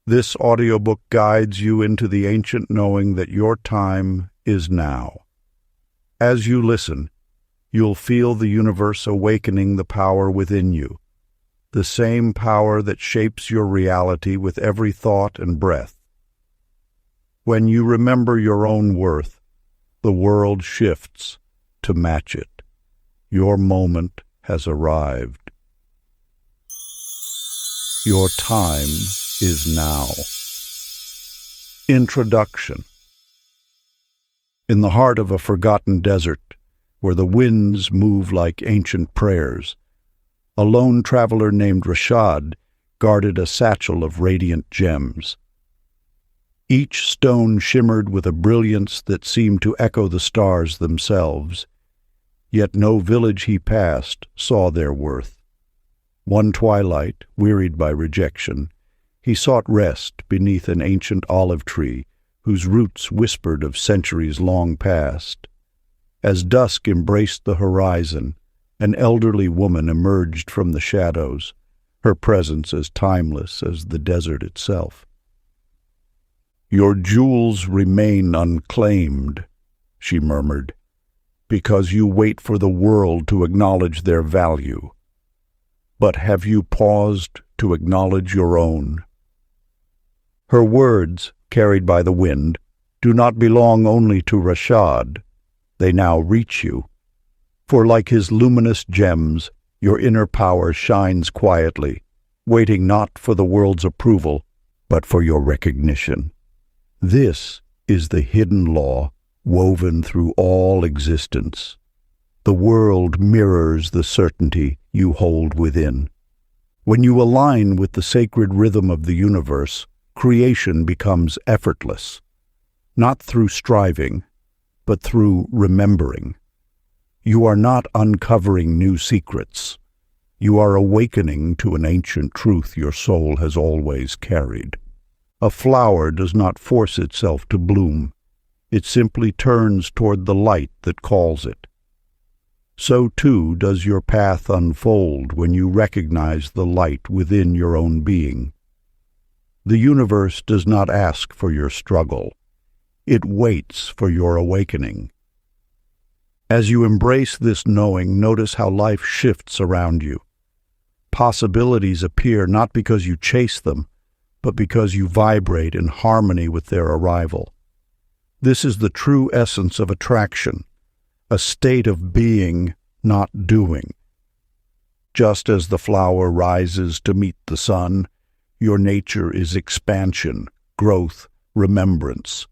This audiobook guides you into the ancient knowing that your time is now. As you listen, you'll feel the universe awakening the power within you, the same power that shapes your reality with every thought and breath. When you remember your own worth, the world shifts to match it. Your moment has arrived. Your time is now. Introduction. In the heart of a forgotten desert, where the winds move like ancient prayers, a lone traveler named Rashad guarded a satchel of radiant gems. Each stone shimmered with a brilliance that seemed to echo the stars themselves, yet no village he passed saw their worth. One twilight, wearied by rejection, he sought rest beneath an ancient olive tree whose roots whispered of centuries long past. As dusk embraced the horizon, an elderly woman emerged from the shadows, her presence as timeless as the desert itself. "Your jewels remain unclaimed," she murmured, "because you wait for the world to acknowledge their value. But have you paused to acknowledge your own?" Her words, carried by the wind, do not belong only to Rashad. They now reach you. For like his luminous gems, your inner power shines quietly, waiting not for the world's approval, but for your recognition. This is the hidden law woven through all existence. The world mirrors the certainty you hold within. When you align with the sacred rhythm of the universe, creation becomes effortless, not through striving, but through remembering. You are not uncovering new secrets. You are awakening to an ancient truth your soul has always carried. A flower does not force itself to bloom. It simply turns toward the light that calls it. So too does your path unfold when you recognize the light within your own being. The universe does not ask for your struggle. It waits for your awakening. As you embrace this knowing, notice how life shifts around you. Possibilities appear not because you chase them, but because you vibrate in harmony with their arrival. This is the true essence of attraction, a state of being, not doing. Just as the flower rises to meet the sun, your nature is expansion, growth, remembrance.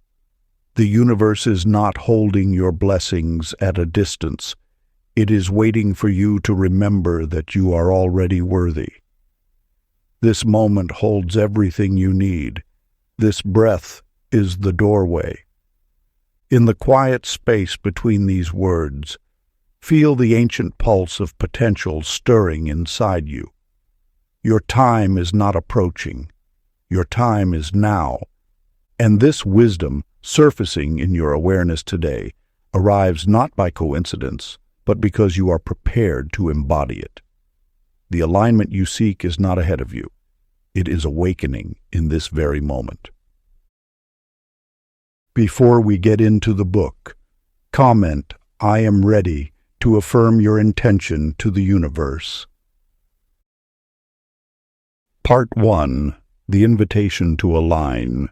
The universe is not holding your blessings at a distance. It is waiting for you to remember that you are already worthy. This moment holds everything you need. This breath is the doorway. In the quiet space between these words, feel the ancient pulse of potential stirring inside you. Your time is not approaching. Your time is now. And this wisdom, surfacing in your awareness today, arrives not by coincidence, but because you are prepared to embody it. The alignment you seek is not ahead of you. It is awakening in this very moment. Before we get into the book, comment, "I am ready," to affirm your intention to the universe. Part 1. The Invitation to Align.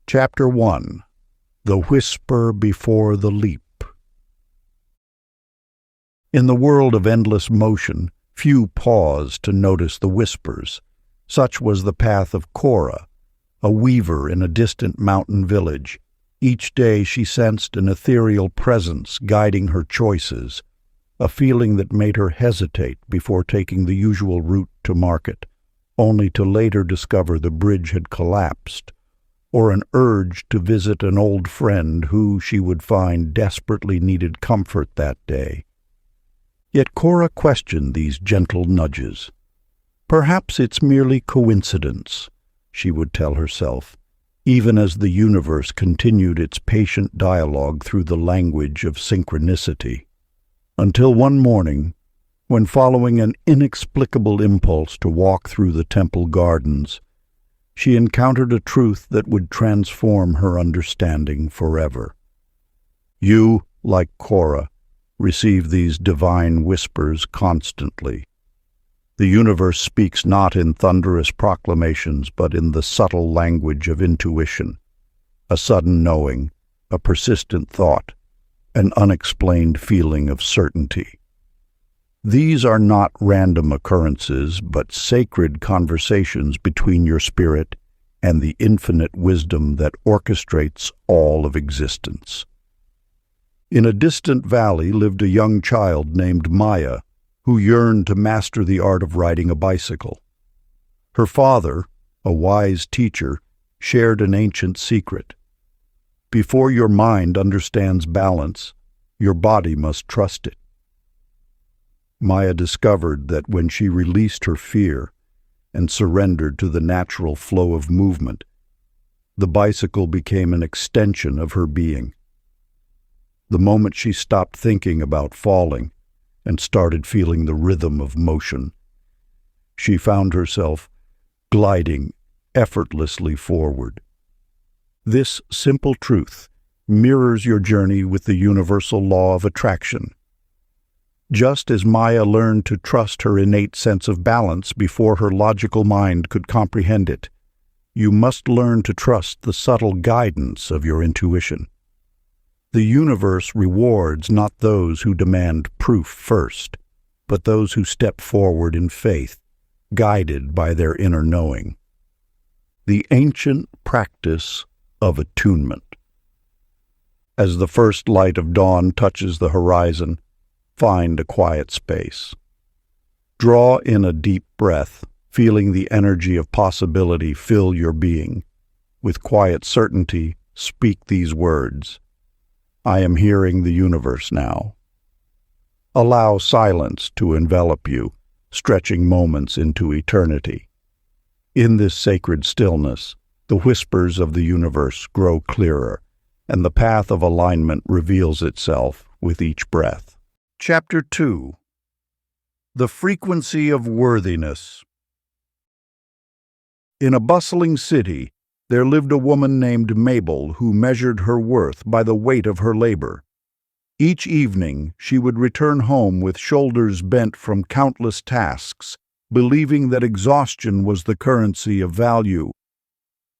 Chapter 1. The Whisper Before the Leap. In the world of endless motion, few pause to notice the whispers. Such was the path of Cora, a weaver in a distant mountain village. Each day she sensed an ethereal presence guiding her choices, a feeling that made her hesitate before taking the usual route to market, only to later discover the bridge had collapsed, or an urge to visit an old friend who she would find desperately needed comfort that day. Yet Cora questioned these gentle nudges. Perhaps it's merely coincidence, she would tell herself, even as the universe continued its patient dialogue through the language of synchronicity. Until one morning, when following an inexplicable impulse to walk through the temple gardens, she encountered a truth that would transform her understanding forever. You, like Cora, receive these divine whispers constantly. The universe speaks not in thunderous proclamations, but in the subtle language of intuition, a sudden knowing, a persistent thought, an unexplained feeling of certainty. These are not random occurrences, but sacred conversations between your spirit and the infinite wisdom that orchestrates all of existence. In a distant valley lived a young child named Maya, who yearned to master the art of riding a bicycle. Her father, a wise teacher, shared an ancient secret. Before your mind understands balance, your body must trust it. Maya discovered that when she released her fear and surrendered to the natural flow of movement, the bicycle became an extension of her being. The moment she stopped thinking about falling and started feeling the rhythm of motion, she found herself gliding effortlessly forward. This simple truth mirrors your journey with the universal law of attraction. Just as Maya learned to trust her innate sense of balance before her logical mind could comprehend it, you must learn to trust the subtle guidance of your intuition. The universe rewards not those who demand proof first, but those who step forward in faith, guided by their inner knowing. The ancient practice of attunement. As the first light of dawn touches the horizon, find a quiet space. Draw in a deep breath, feeling the energy of possibility fill your being. With quiet certainty, speak these words: I am hearing the universe now. Allow silence to envelop you, stretching moments into eternity. In this sacred stillness, the whispers of the universe grow clearer, and the path of alignment reveals itself with each breath. Chapter 2. The Frequency of Worthiness. In a bustling city, there lived a woman named Mabel who measured her worth by the weight of her labor. Each evening, she would return home with shoulders bent from countless tasks, believing that exhaustion was the currency of value.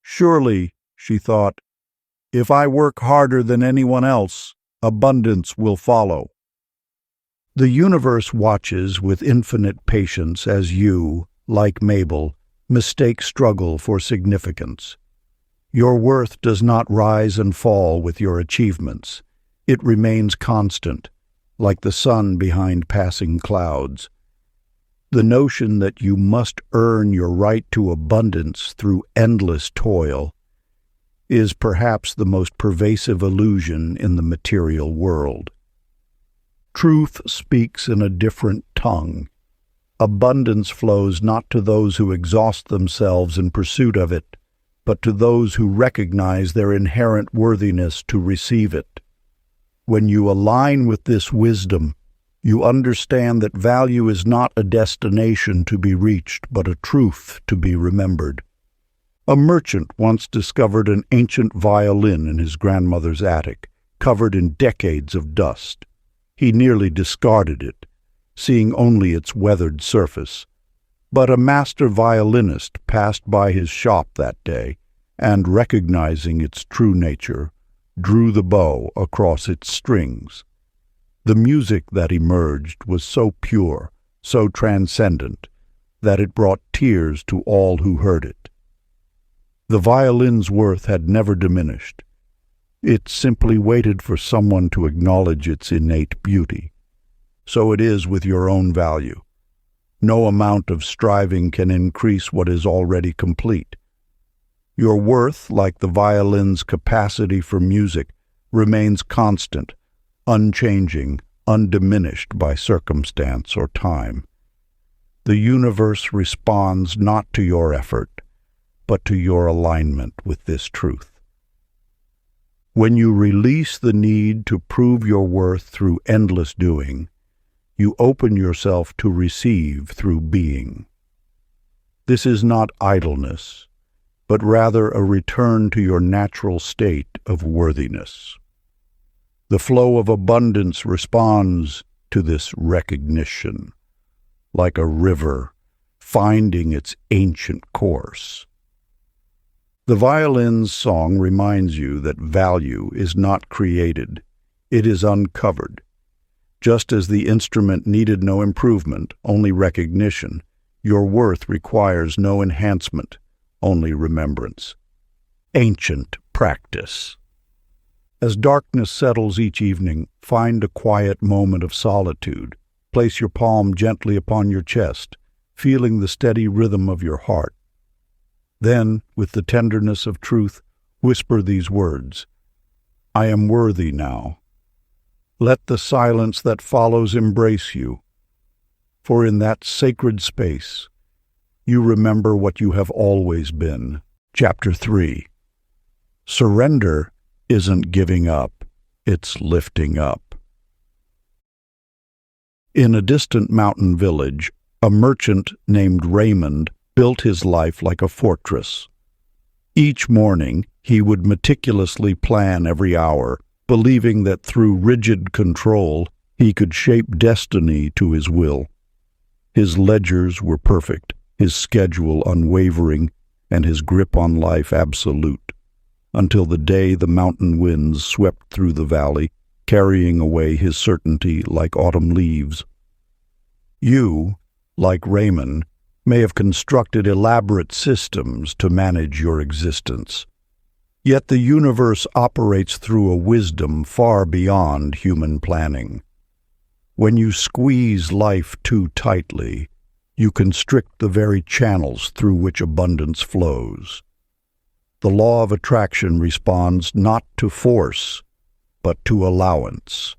Surely, she thought, if I work harder than anyone else, abundance will follow. The universe watches with infinite patience as you, like Mabel, mistake struggle for significance. Your worth does not rise and fall with your achievements. It remains constant, like the sun behind passing clouds. The notion that you must earn your right to abundance through endless toil is perhaps the most pervasive illusion in the material world. Truth speaks in a different tongue. Abundance flows not to those who exhaust themselves in pursuit of it, but to those who recognize their inherent worthiness to receive it. When you align with this wisdom, you understand that value is not a destination to be reached, but a truth to be remembered. A merchant once discovered an ancient violin in his grandmother's attic, covered in decades of dust. He nearly discarded it, seeing only its weathered surface. But a master violinist passed by his shop that day, and recognizing its true nature, drew the bow across its strings. The music that emerged was so pure, so transcendent, that it brought tears to all who heard it. The violin's worth had never diminished. It simply waited for someone to acknowledge its innate beauty. So it is with your own value. No amount of striving can increase what is already complete. Your worth, like the violin's capacity for music, remains constant, unchanging, undiminished by circumstance or time. The universe responds not to your effort, but to your alignment with this truth. When you release the need to prove your worth through endless doing, you open yourself to receive through being. This is not idleness, but rather a return to your natural state of worthiness. The flow of abundance responds to this recognition, like a river finding its ancient course. The violin's song reminds you that value is not created, it is uncovered. Just as the instrument needed no improvement, only recognition, your worth requires no enhancement, only remembrance. Ancient practice. As darkness settles each evening, find a quiet moment of solitude. Place your palm gently upon your chest, feeling the steady rhythm of your heart. Then, with the tenderness of truth, whisper these words, "I am worthy now." Let the silence that follows embrace you, for in that sacred space, you remember what you have always been. Chapter 3. Surrender isn't giving up, it's lifting up. In a distant mountain village, a merchant named Raymond built his life like a fortress. Each morning, he would meticulously plan every hour, believing that through rigid control, he could shape destiny to his will. His ledgers were perfect, his schedule unwavering, and his grip on life absolute, until the day the mountain winds swept through the valley, carrying away his certainty like autumn leaves. You, like Raymond, may have constructed elaborate systems to manage your existence. Yet the universe operates through a wisdom far beyond human planning. When you squeeze life too tightly, you constrict the very channels through which abundance flows. The law of attraction responds not to force, but to allowance.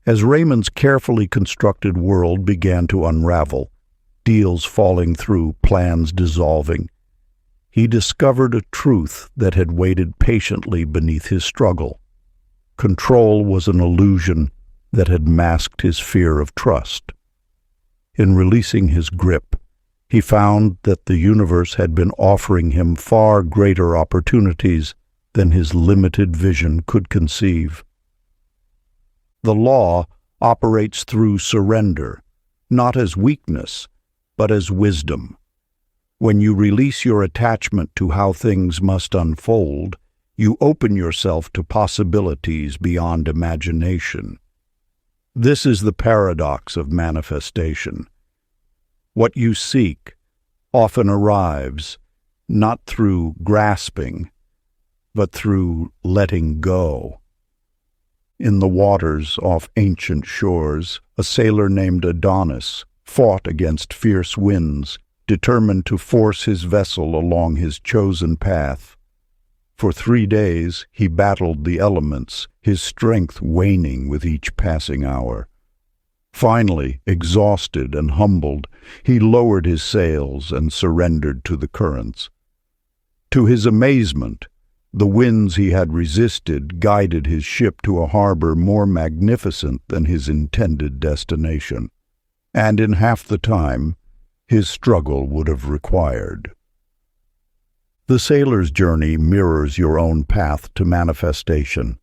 As Raymond's carefully constructed world began to unravel, deals falling through, plans dissolving, he discovered a truth that had waited patiently beneath his struggle. Control was an illusion that had masked his fear of trust. In releasing his grip, he found that the universe had been offering him far greater opportunities than his limited vision could conceive. The law operates through surrender, not as weakness, but as wisdom. When you release your attachment to how things must unfold, you open yourself to possibilities beyond imagination. This is the paradox of manifestation. What you seek often arrives not through grasping, but through letting go. In the waters off ancient shores, a sailor named Adonis fought against fierce winds, determined to force his vessel along his chosen path. For 3 days he battled the elements, his strength waning with each passing hour. Finally, exhausted and humbled, he lowered his sails and surrendered to the currents. To his amazement, the winds he had resisted guided his ship to a harbor more magnificent than his intended destination, and in half the time his struggle would have required. The sailor's journey mirrors your own path to manifestation.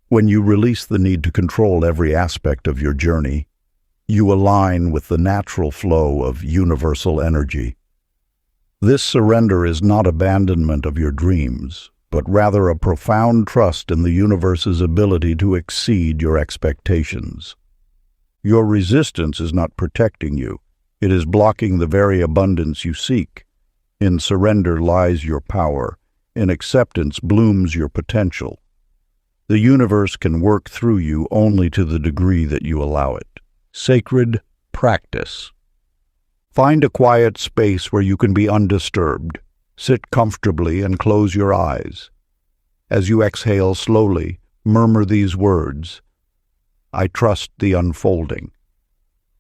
When you release the need to control every aspect of your journey, you align with the natural flow of universal energy. This surrender is not abandonment of your dreams, but rather a profound trust in the universe's ability to exceed your expectations. Your resistance is not protecting you, it is blocking the very abundance you seek. In surrender lies your power, in acceptance blooms your potential. The universe can work through you only to the degree that you allow it. Sacred practice. Find a quiet space where you can be undisturbed. Sit comfortably and close your eyes. As you exhale slowly, murmur these words, "I trust the unfolding."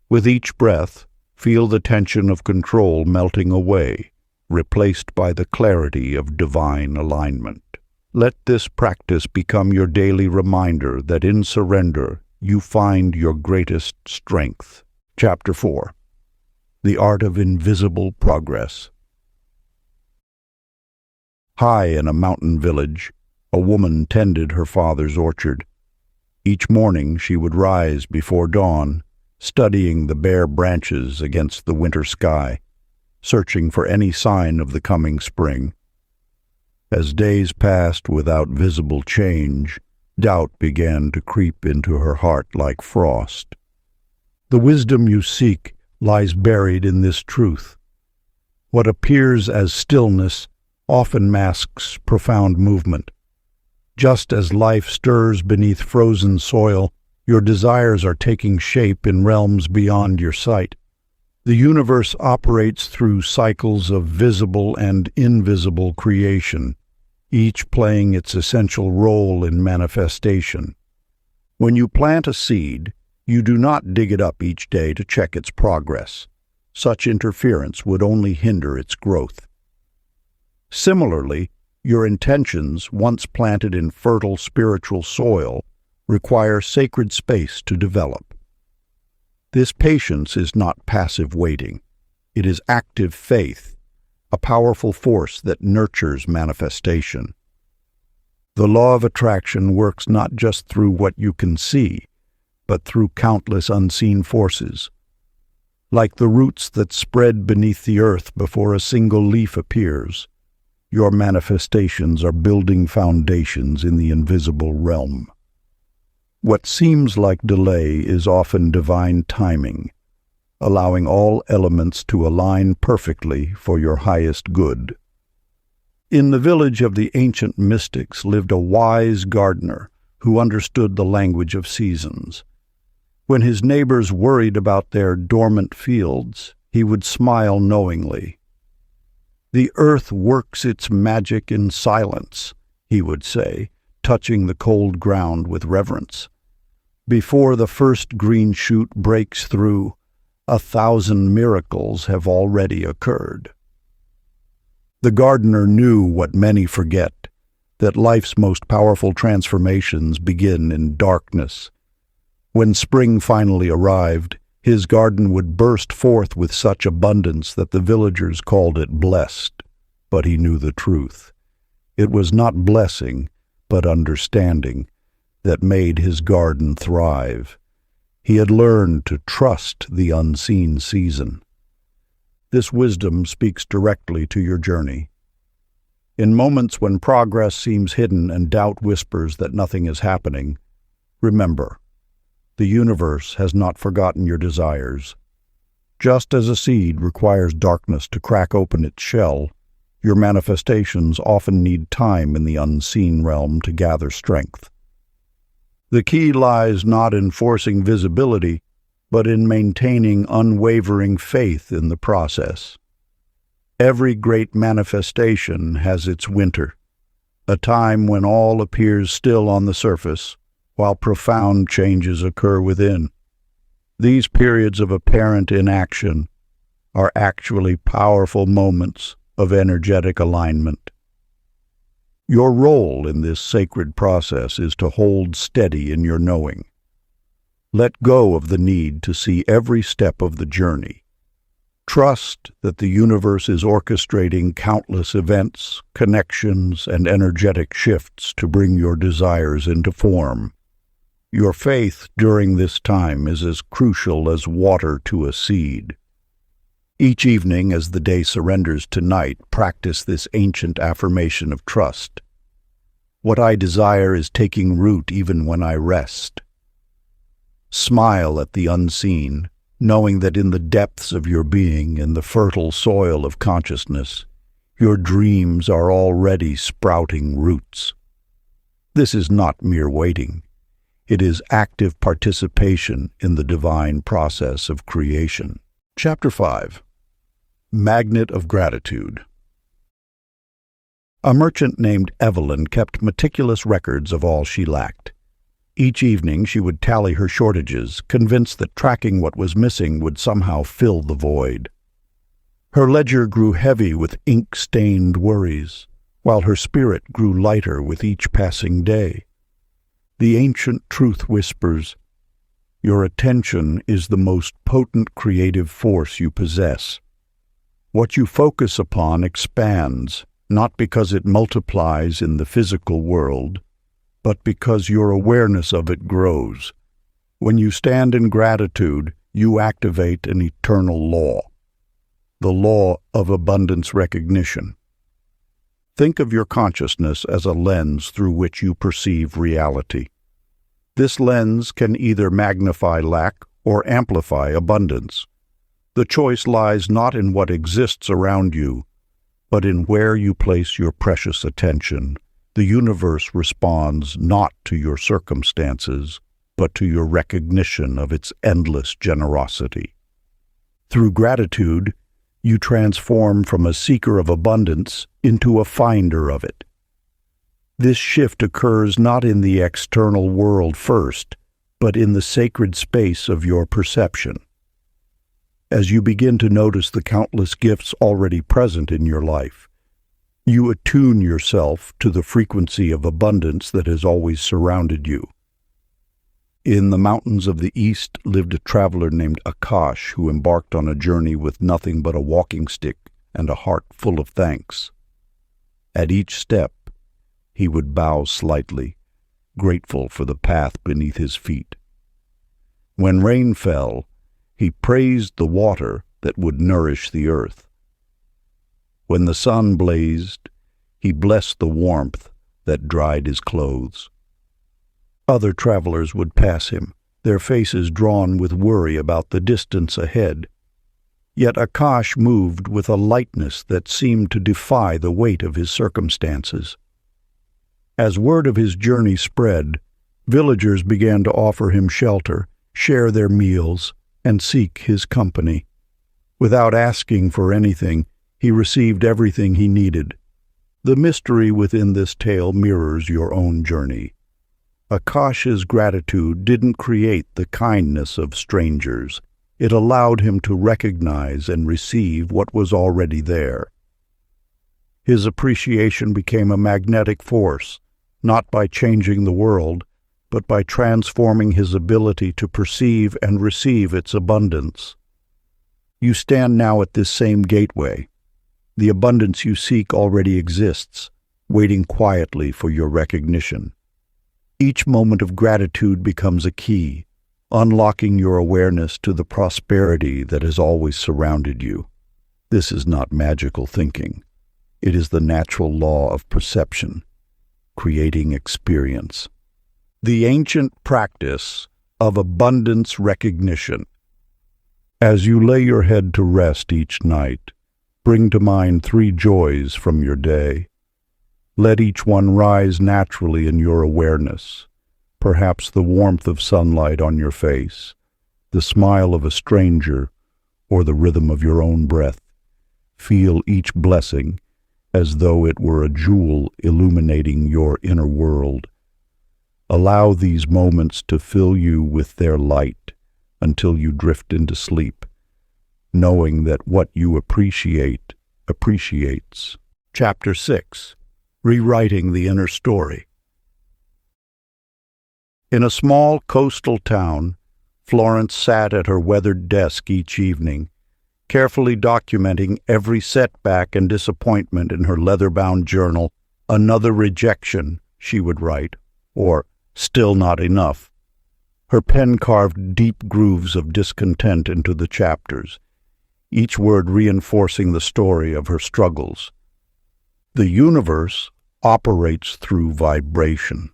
With each breath, feel the tension of control melting away, replaced by the clarity of divine alignment. Let this practice become your daily reminder that in surrender you find your greatest strength. Chapter 4. The Art of Invisible Progress. High in a mountain village, a woman tended her father's orchard. Each morning she would rise before dawn, studying the bare branches against the winter sky, searching for any sign of the coming spring. As days passed without visible change, doubt began to creep into her heart like frost. The wisdom you seek lies buried in this truth. What appears as stillness often masks profound movement. Just as life stirs beneath frozen soil, your desires are taking shape in realms beyond your sight. The universe operates through cycles of visible and invisible creation, each playing its essential role in manifestation. When you plant a seed, you do not dig it up each day to check its progress. Such interference would only hinder its growth. Similarly, your intentions, once planted in fertile spiritual soil, require sacred space to develop. This patience is not passive waiting. It is active faith, a powerful force that nurtures manifestation. The law of attraction works not just through what you can see, but through countless unseen forces. Like the roots that spread beneath the earth before a single leaf appears, your manifestations are building foundations in the invisible realm. What seems like delay is often divine timing, allowing all elements to align perfectly for your highest good. In the village of the ancient mystics lived a wise gardener who understood the language of seasons. When his neighbors worried about their dormant fields, he would smile knowingly. "The earth works its magic in silence," he would say, touching the cold ground with reverence. "Before the first green shoot breaks through, 1,000 miracles have already occurred." The gardener knew what many forget, that life's most powerful transformations begin in darkness. When spring finally arrived, his garden would burst forth with such abundance that the villagers called it blessed. But he knew the truth. It was not blessing, but understanding, that made his garden thrive. He had learned to trust the unseen season. This wisdom speaks directly to your journey. In moments when progress seems hidden and doubt whispers that nothing is happening, remember, the universe has not forgotten your desires. Just as a seed requires darkness to crack open its shell, your manifestations often need time in the unseen realm to gather strength. The key lies not in forcing visibility, but in maintaining unwavering faith in the process. Every great manifestation has its winter, a time when all appears still on the surface, while profound changes occur within. These periods of apparent inaction are actually powerful moments of energetic alignment. Your role in this sacred process is to hold steady in your knowing. Let go of the need to see every step of the journey. Trust that the universe is orchestrating countless events, connections, and energetic shifts to bring your desires into form. Your faith during this time is as crucial as water to a seed. Each evening as the day surrenders to night, practice this ancient affirmation of trust. What I desire is taking root even when I rest. Smile at the unseen, knowing that in the depths of your being, in the fertile soil of consciousness, your dreams are already sprouting roots. This is not mere waiting. It is active participation in the divine process of creation. Chapter 5. Magnet of Gratitude. A merchant named Evelyn kept meticulous records of all she lacked. Each evening she would tally her shortages, convinced that tracking what was missing would somehow fill the void. Her ledger grew heavy with ink-stained worries, while her spirit grew lighter with each passing day. The ancient truth whispers, "Your attention is the most potent creative force you possess. What you focus upon expands, not because it multiplies in the physical world, but because your awareness of it grows. When you stand in gratitude, you activate an eternal law, the law of abundance recognition. Think of your consciousness as a lens through which you perceive reality. This lens can either magnify lack or amplify abundance. The choice lies not in what exists around you, but in where you place your precious attention. The universe responds not to your circumstances, but to your recognition of its endless generosity. Through gratitude, you transform from a seeker of abundance into a finder of it. This shift occurs not in the external world first, but in the sacred space of your perception. As you begin to notice the countless gifts already present in your life, you attune yourself to the frequency of abundance that has always surrounded you. In the mountains of the East lived a traveler named Akash who embarked on a journey with nothing but a walking stick and a heart full of thanks. At each step, he would bow slightly, grateful for the path beneath his feet. When rain fell, he praised the water that would nourish the earth. When the sun blazed, he blessed the warmth that dried his clothes. Other travelers would pass him, their faces drawn with worry about the distance ahead. Yet Akash moved with a lightness that seemed to defy the weight of his circumstances. As word of his journey spread, villagers began to offer him shelter, share their meals, and seek his company. Without asking for anything, he received everything he needed. The mystery within this tale mirrors your own journey. Akash's gratitude didn't create the kindness of strangers. It allowed him to recognize and receive what was already there. His appreciation became a magnetic force, not by changing the world, but by transforming his ability to perceive and receive its abundance. You stand now at this same gateway. The abundance you seek already exists, waiting quietly for your recognition. Each moment of gratitude becomes a key, unlocking your awareness to the prosperity that has always surrounded you. This is not magical thinking. It is the natural law of perception, creating experience. The ancient practice of abundance recognition. As you lay your head to rest each night, bring to mind 3 joys from your day. Let each one rise naturally in your awareness, perhaps the warmth of sunlight on your face, the smile of a stranger, or the rhythm of your own breath. Feel each blessing as though it were a jewel illuminating your inner world. Allow these moments to fill you with their light until you drift into sleep, knowing that what you appreciate appreciates. Chapter 6. Rewriting the Inner Story. In a small coastal town, Florence sat at her weathered desk each evening, carefully documenting every setback and disappointment in her leather-bound journal. Another rejection, she would write, or still not enough. Her pen carved deep grooves of discontent into the chapters, each word reinforcing the story of her struggles. The universe operates through vibration,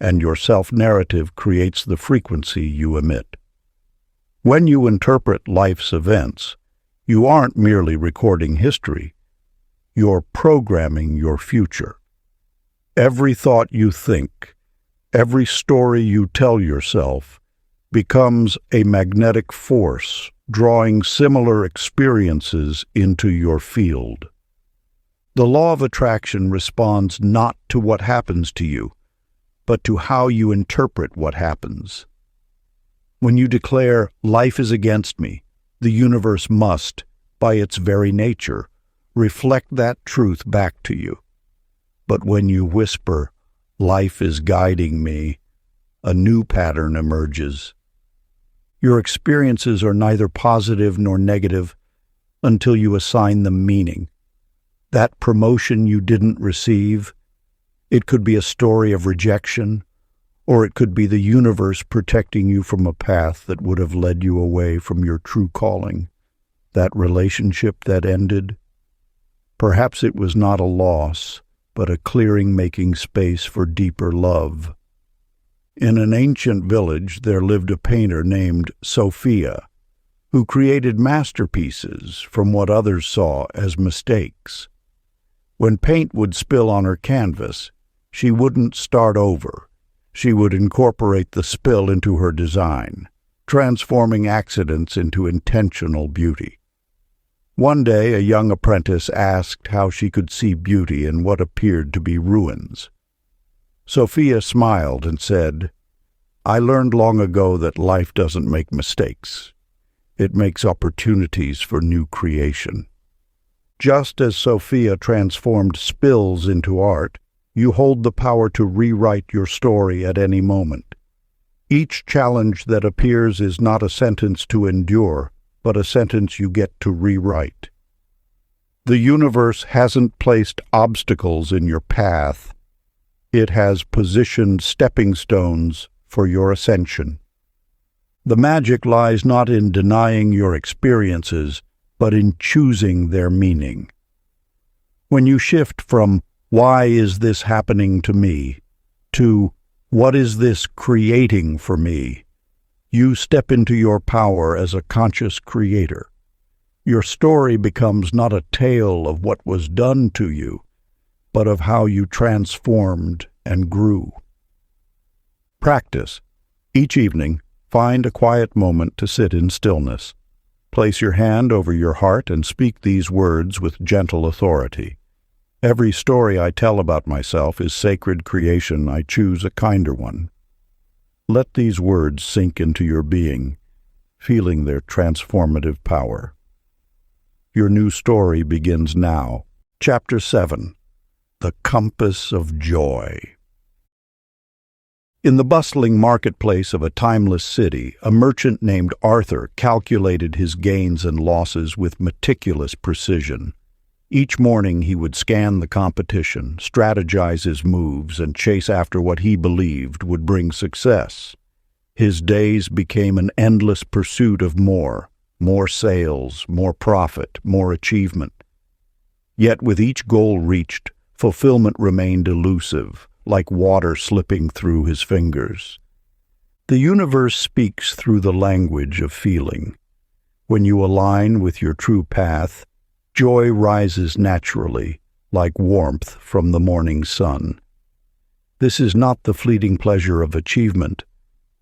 and your self-narrative creates the frequency you emit. When you interpret life's events, you aren't merely recording history, you're programming your future. Every thought you think, every story you tell yourself, becomes a magnetic force, drawing similar experiences into your field. The law of attraction responds not to what happens to you, but to how you interpret what happens. When you declare, "Life is against me," the universe must, by its very nature, reflect that truth back to you. But when you whisper, "Life is guiding me," a new pattern emerges. Your experiences are neither positive nor negative until you assign them meaning. that promotion you didn't receive. It could be a story of rejection, or it could be the universe protecting you from a path that would have led you away from your true calling. That relationship that ended. Perhaps it was not a loss, but a clearing, making space for deeper love. In an ancient village there lived a painter named Sophia, who created masterpieces from what others saw as mistakes. When paint would spill on her canvas, she wouldn't start over. She would incorporate the spill into her design, transforming accidents into intentional beauty. One day, a young apprentice asked how she could see beauty in what appeared to be ruins. Sophia smiled and said, "I learned long ago that life doesn't make mistakes. It makes opportunities for new creation." Just as Sophia transformed spills into art, you hold the power to rewrite your story at any moment. Each challenge that appears is not a sentence to endure, but a sentence you get to rewrite. The universe hasn't placed obstacles in your path. It has positioned stepping stones for your ascension. The magic lies not in denying your experiences, but in choosing their meaning. When you shift from "why is this happening to me" to "what is this creating for me," you step into your power as a conscious creator. Your story becomes not a tale of what was done to you, but of how you transformed and grew. Practice. Each evening, find a quiet moment to sit in stillness. Place your hand over your heart and speak these words with gentle authority. Every story I tell about myself is sacred creation. I choose a kinder one. Let these words sink into your being, feeling their transformative power. Your new story begins now. Chapter 7. The Compass of Joy. In the bustling marketplace of a timeless city, a merchant named Arthur calculated his gains and losses with meticulous precision. Each morning he would scan the competition, strategize his moves, and chase after what he believed would bring success. His days became an endless pursuit of more sales, more profit, more achievement. Yet with each goal reached, fulfillment remained elusive, like water slipping through his fingers. The universe speaks through the language of feeling. When you align with your true path, joy rises naturally, like warmth from the morning sun. This is not the fleeting pleasure of achievement,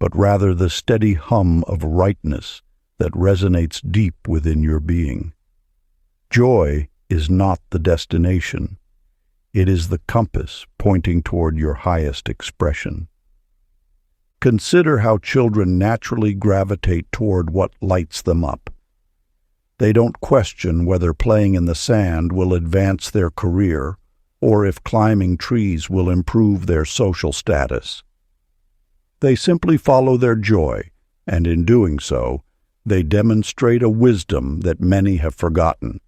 but rather the steady hum of rightness that resonates deep within your being. Joy is not the destination. It is the compass pointing toward your highest expression. Consider how children naturally gravitate toward what lights them up. They don't question whether playing in the sand will advance their career or if climbing trees will improve their social status. They simply follow their joy, and in doing so, they demonstrate a wisdom that many have forgotten.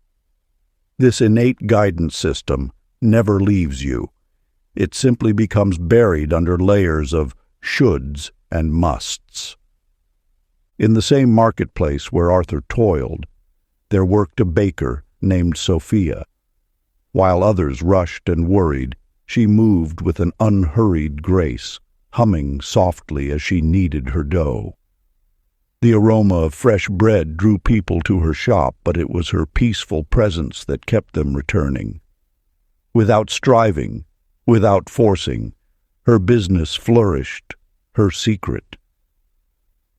This innate guidance system never leaves you. It simply becomes buried under layers of shoulds and musts. In the same marketplace where Arthur toiled, there worked a baker named Sophia. While others rushed and worried, she moved with an unhurried grace, humming softly as she kneaded her dough. The aroma of fresh bread drew people to her shop, but it was her peaceful presence that kept them returning. Without striving, without forcing, her business flourished, her secret.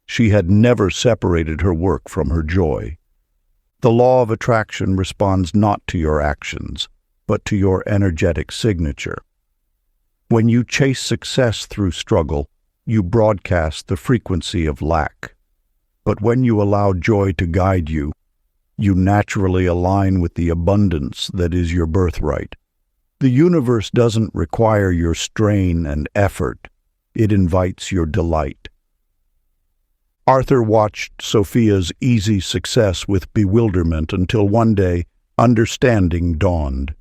She had never separated her work from her joy. The law of attraction responds not to your actions, but to your energetic signature. When you chase success through struggle, you broadcast the frequency of lack. But when you allow joy to guide you, you naturally align with the abundance that is your birthright. The universe doesn't require your strain and effort. It invites your delight. Arthur watched Sophia's easy success with bewilderment until one day understanding dawned.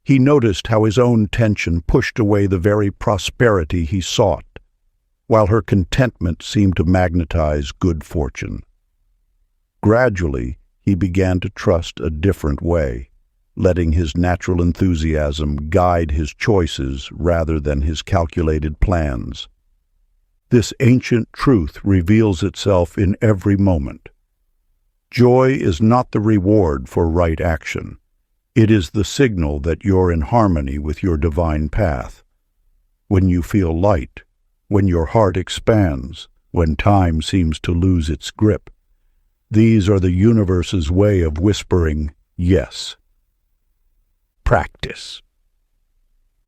He noticed how his own tension pushed away the very prosperity he sought, while her contentment seemed to magnetize good fortune. Gradually, he began to trust a different way, letting his natural enthusiasm guide his choices rather than his calculated plans. This ancient truth reveals itself in every moment. Joy is not the reward for right action. It is the signal that you're in harmony with your divine path. When you feel light, when your heart expands, when time seems to lose its grip, these are the universe's way of whispering, yes. Practice.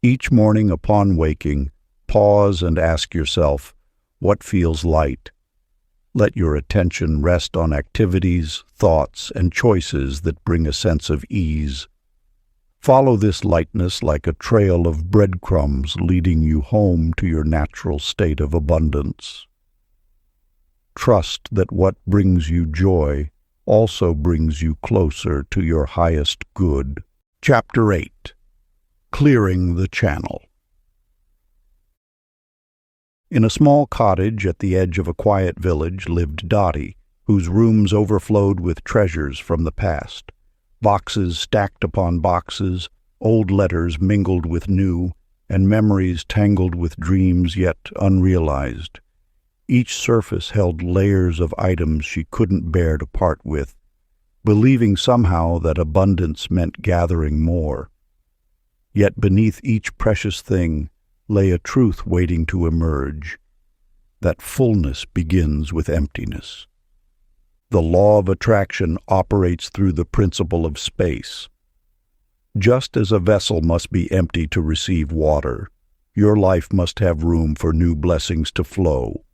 Each morning upon waking, pause and ask yourself, what feels light? Let your attention rest on activities, thoughts, and choices that bring a sense of ease. Follow this lightness like a trail of breadcrumbs leading you home to your natural state of abundance. Trust that what brings you joy also brings you closer to your highest good. Chapter 8. Clearing the Channel. In a small cottage at the edge of a quiet village lived Dottie, whose rooms overflowed with treasures from the past. Boxes stacked upon boxes, old letters mingled with new, and memories tangled with dreams yet unrealized. Each surface held layers of items she couldn't bear to part with, believing somehow that abundance meant gathering more. Yet beneath each precious thing lay a truth waiting to emerge, that fullness begins with emptiness. The law of attraction operates through the principle of space. Just as a vessel must be empty to receive water, your life must have room for new blessings to flow.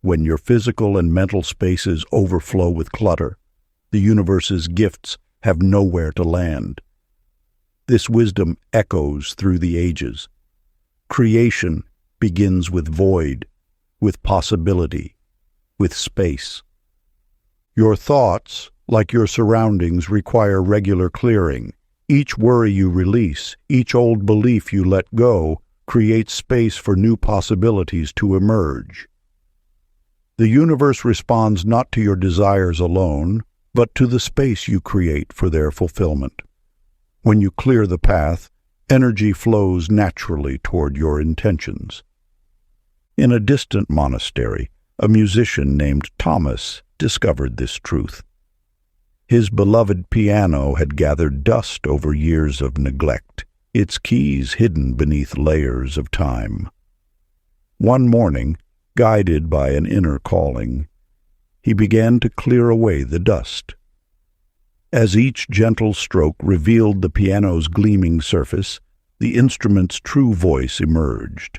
When your physical and mental spaces overflow with clutter, the universe's gifts have nowhere to land. This wisdom echoes through the ages. Creation begins with void, with possibility, with space. Your thoughts, like your surroundings, require regular clearing. Each worry you release, each old belief you let go, creates space for new possibilities to emerge. The universe responds not to your desires alone, but to the space you create for their fulfillment. When you clear the path, energy flows naturally toward your intentions. In a distant monastery, a musician named Thomas discovered this truth. His beloved piano had gathered dust over years of neglect, its keys hidden beneath layers of time. One morning, guided by an inner calling, he began to clear away the dust. As each gentle stroke revealed the piano's gleaming surface, the instrument's true voice emerged.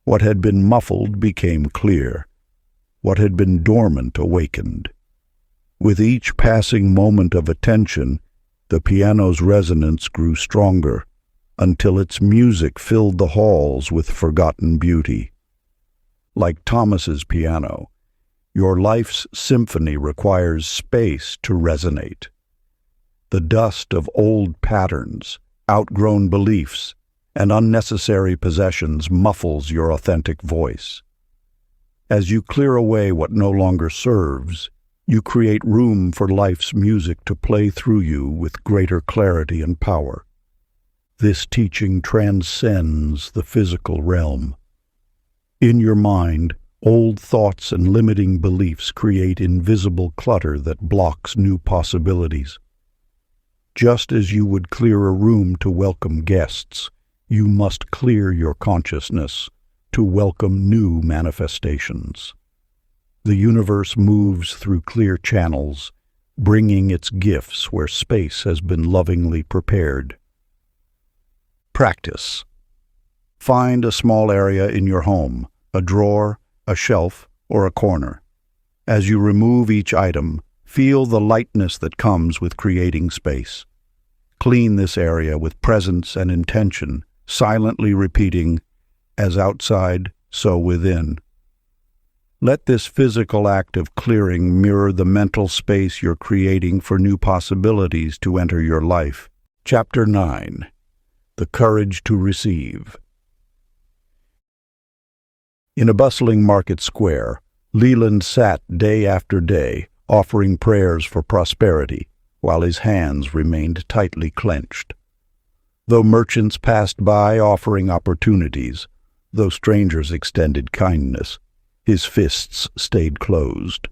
What had been muffled became clear. What had been dormant awakened. With each passing moment of attention, the piano's resonance grew stronger, until its music filled the halls with forgotten beauty. Like Thomas's piano, your life's symphony requires space to resonate. The dust of old patterns, outgrown beliefs, and unnecessary possessions muffles your authentic voice. As you clear away what no longer serves, you create room for life's music to play through you with greater clarity and power. This teaching transcends the physical realm. In your mind, old thoughts and limiting beliefs create invisible clutter that blocks new possibilities. Just as you would clear a room to welcome guests, you must clear your consciousness to welcome new manifestations. The universe moves through clear channels, bringing its gifts where space has been lovingly prepared. Practice. Find a small area in your home, a drawer, a shelf, or a corner. As you remove each item, feel the lightness that comes with creating space. Clean this area with presence and intention, silently repeating, "As outside, so within." Let this physical act of clearing mirror the mental space you're creating for new possibilities to enter your life. Chapter 9. the courage to receive. In a bustling market square, Leland sat day after day, offering prayers for prosperity, while his hands remained tightly clenched. Though merchants passed by offering opportunities, though strangers extended kindness, his fists stayed closed,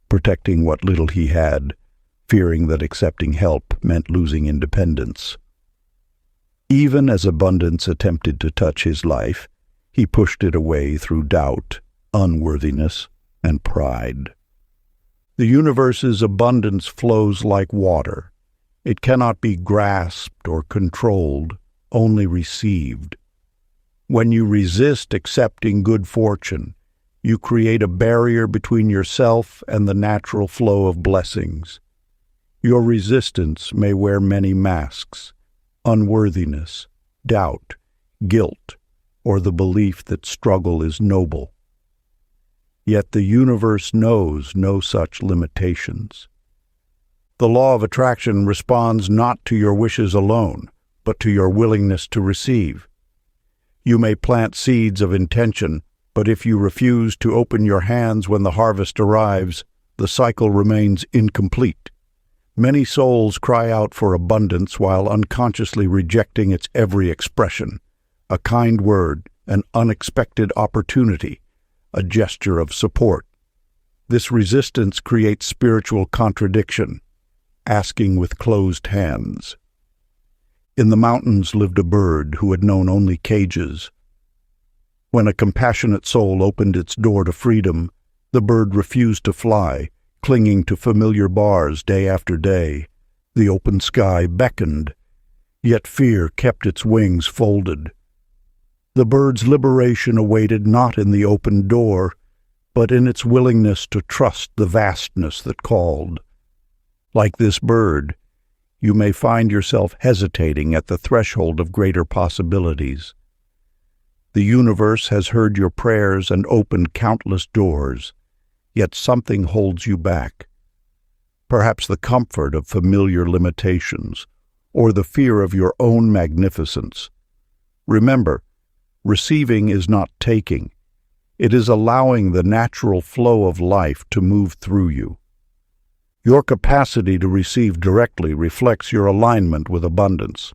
protecting what little he had, fearing that accepting help meant losing independence. Even as abundance attempted to touch his life, he pushed it away through doubt, unworthiness, and pride. The universe's abundance flows like water. It cannot be grasped or controlled, only received. When you resist accepting good fortune, you create a barrier between yourself and the natural flow of blessings. Your resistance may wear many masks: unworthiness, doubt, guilt, or the belief that struggle is noble. Yet the universe knows no such limitations. The law of attraction responds not to your wishes alone, but to your willingness to receive. You may plant seeds of intention, but if you refuse to open your hands when the harvest arrives, the cycle remains incomplete. Many souls cry out for abundance while unconsciously rejecting its every expression: a kind word, an unexpected opportunity, a gesture of support. This resistance creates spiritual contradiction, asking with closed hands. In the mountains lived a bird who had known only cages. When a compassionate soul opened its door to freedom, the bird refused to fly, clinging to familiar bars day after day. The open sky beckoned, yet fear kept its wings folded. The bird's liberation awaited not in the open door, but in its willingness to trust the vastness that called. Like this bird, you may find yourself hesitating at the threshold of greater possibilities. The universe has heard your prayers and opened countless doors, yet something holds you back. Perhaps the comfort of familiar limitations, or the fear of your own magnificence. Remember, receiving is not taking. It is allowing the natural flow of life to move through you. Your capacity to receive directly reflects your alignment with abundance.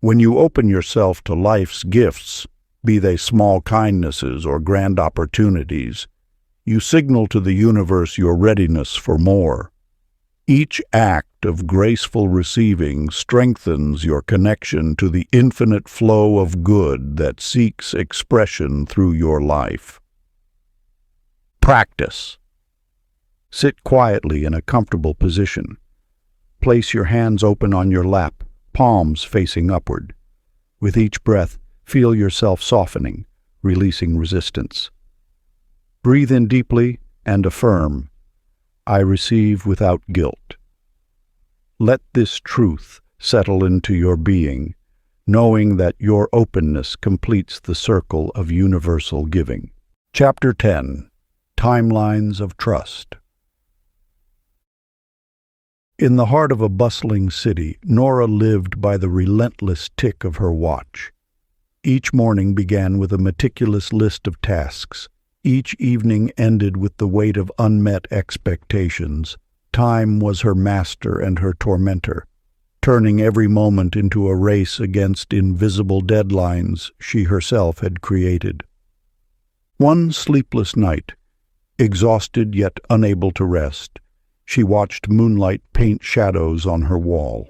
When you open yourself to life's gifts, be they small kindnesses or grand opportunities, you signal to the universe your readiness for more. Each act of graceful receiving strengthens your connection to the infinite flow of good that seeks expression through your life. Practice. Sit quietly in a comfortable position. Place your hands open on your lap, palms facing upward. With each breath, feel yourself softening, releasing resistance. Breathe in deeply and affirm, "I receive without guilt." Let this truth settle into your being, knowing that your openness completes the circle of universal giving. Chapter 10. Timelines of Trust. In the heart of a bustling city, Nora lived by the relentless tick of her watch. Each morning began with a meticulous list of tasks. Each evening ended with the weight of unmet expectations. Time was her master and her tormentor, turning every moment into a race against invisible deadlines she herself had created. One sleepless night, exhausted yet unable to rest, she watched moonlight paint shadows on her wall.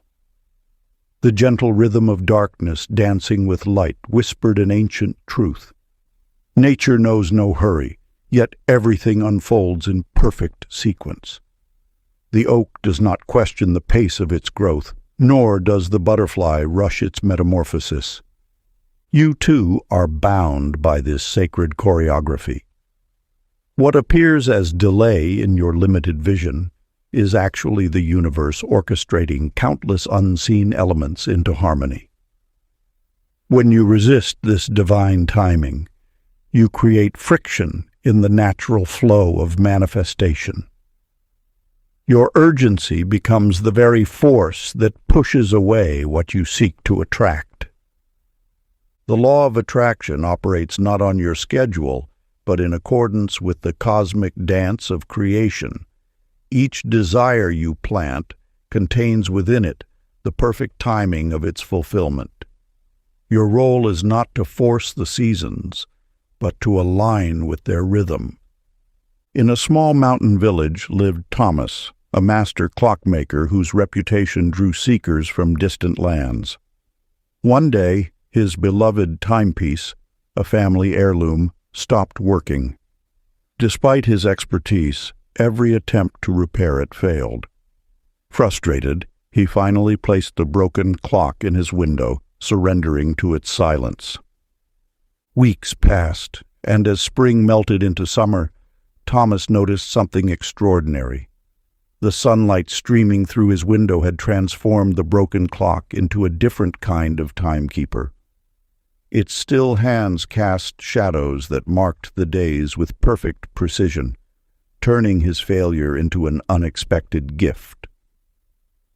The gentle rhythm of darkness dancing with light whispered an ancient truth. Nature knows no hurry, yet everything unfolds in perfect sequence. The oak does not question the pace of its growth, nor does the butterfly rush its metamorphosis. You too are bound by this sacred choreography. What appears as delay in your limited vision is actually the universe orchestrating countless unseen elements into harmony. When you resist this divine timing, you create friction in the natural flow of manifestation. Your urgency becomes the very force that pushes away what you seek to attract. The law of attraction operates not on your schedule, but in accordance with the cosmic dance of creation. Each desire you plant contains within it the perfect timing of its fulfillment. Your role is not to force the seasons, but to align with their rhythm. In a small mountain village lived Thomas, a master clockmaker whose reputation drew seekers from distant lands. One day, his beloved timepiece, a family heirloom, stopped working. Despite his expertise, every attempt to repair it failed. Frustrated, he finally placed the broken clock in his window, surrendering to its silence. Weeks passed, and as spring melted into summer, Thomas noticed something extraordinary. The sunlight streaming through his window had transformed the broken clock into a different kind of timekeeper. Its still hands cast shadows that marked the days with perfect precision, turning his failure into an unexpected gift.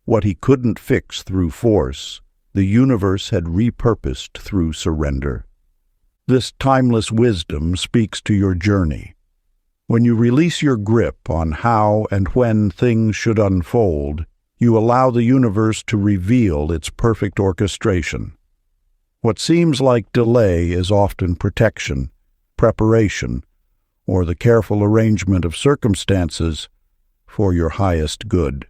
What he couldn't fix through force, the universe had repurposed through surrender. This timeless wisdom speaks to your journey. When you release your grip on how and when things should unfold, you allow the universe to reveal its perfect orchestration. What seems like delay is often protection, preparation, or the careful arrangement of circumstances for your highest good.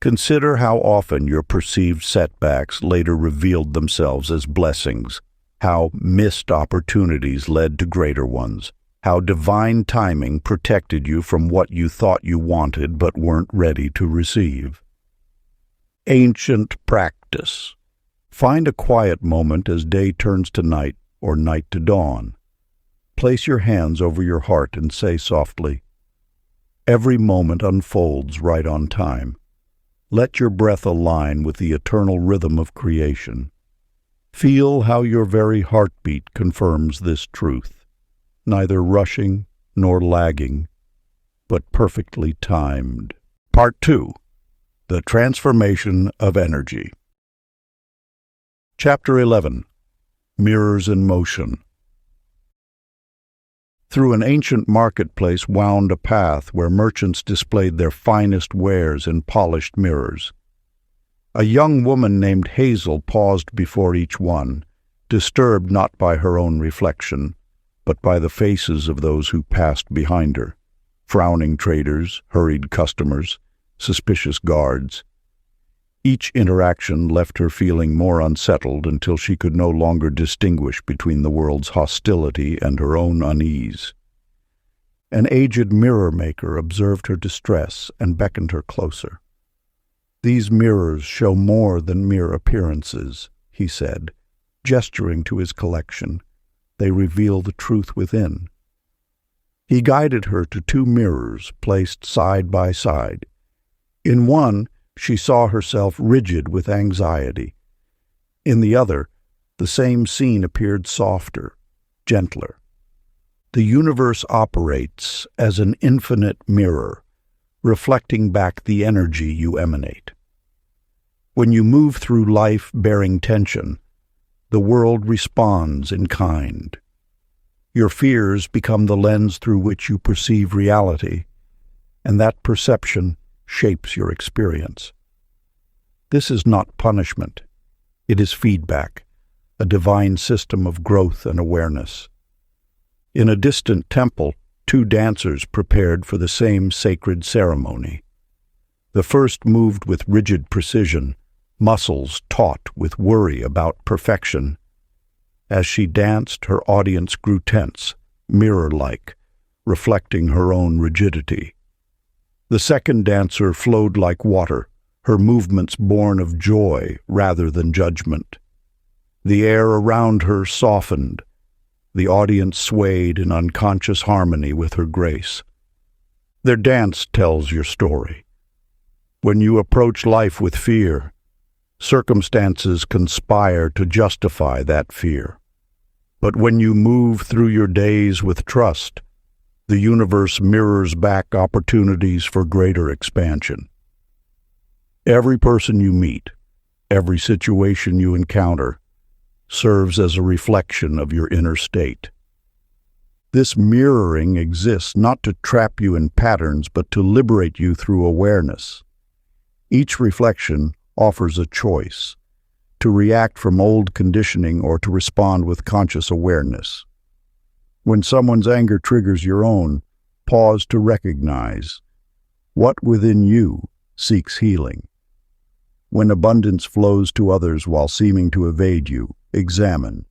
Consider how often your perceived setbacks later revealed themselves as blessings, how missed opportunities led to greater ones, how divine timing protected you from what you thought you wanted but weren't ready to receive. Ancient practice. Find a quiet moment as day turns to night or night to dawn. Place your hands over your heart and say softly, "Every moment unfolds right on time." Let your breath align with the eternal rhythm of creation. Feel how your very heartbeat confirms this truth, neither rushing nor lagging, but perfectly timed. Part 2. The Transformation of Energy. Chapter 11. Mirrors in Motion. Through an ancient marketplace wound a path where merchants displayed their finest wares in polished mirrors. A young woman named Hazel paused before each one, disturbed not by her own reflection, but by the faces of those who passed behind her, frowning traders, hurried customers, suspicious guards. Each interaction left her feeling more unsettled until she could no longer distinguish between the world's hostility and her own unease. An aged mirror maker observed her distress and beckoned her closer. "These mirrors show more than mere appearances," he said, gesturing to his collection. "They reveal the truth within." He guided her to 2 mirrors placed side by side. In one, she saw herself rigid with anxiety. In the other, the same scene appeared softer, gentler. The universe operates as an infinite mirror, reflecting back the energy you emanate. When you move through life bearing tension, the world responds in kind. Your fears become the lens through which you perceive reality, and that perception shapes your experience. This is not punishment. It is feedback, a divine system of growth and awareness. In a distant temple, 2 dancers prepared for the same sacred ceremony. The first moved with rigid precision, muscles taut with worry about perfection. As she danced, her audience grew tense, mirror-like, reflecting her own rigidity. The second dancer flowed like water, her movements born of joy rather than judgment. The air around her softened. The audience swayed in unconscious harmony with her grace. Their dance tells your story. When you approach life with fear, circumstances conspire to justify that fear. But when you move through your days with trust, The universe mirrors back opportunities for greater expansion. Every person you meet, every situation you encounter, serves as a reflection of your inner state. This mirroring exists not to trap you in patterns, but to liberate you through awareness. Each reflection offers a choice, to react from old conditioning or to respond with conscious awareness. When someone's anger triggers your own, pause to recognize what within you seeks healing. When abundance flows to others while seeming to evade you, examine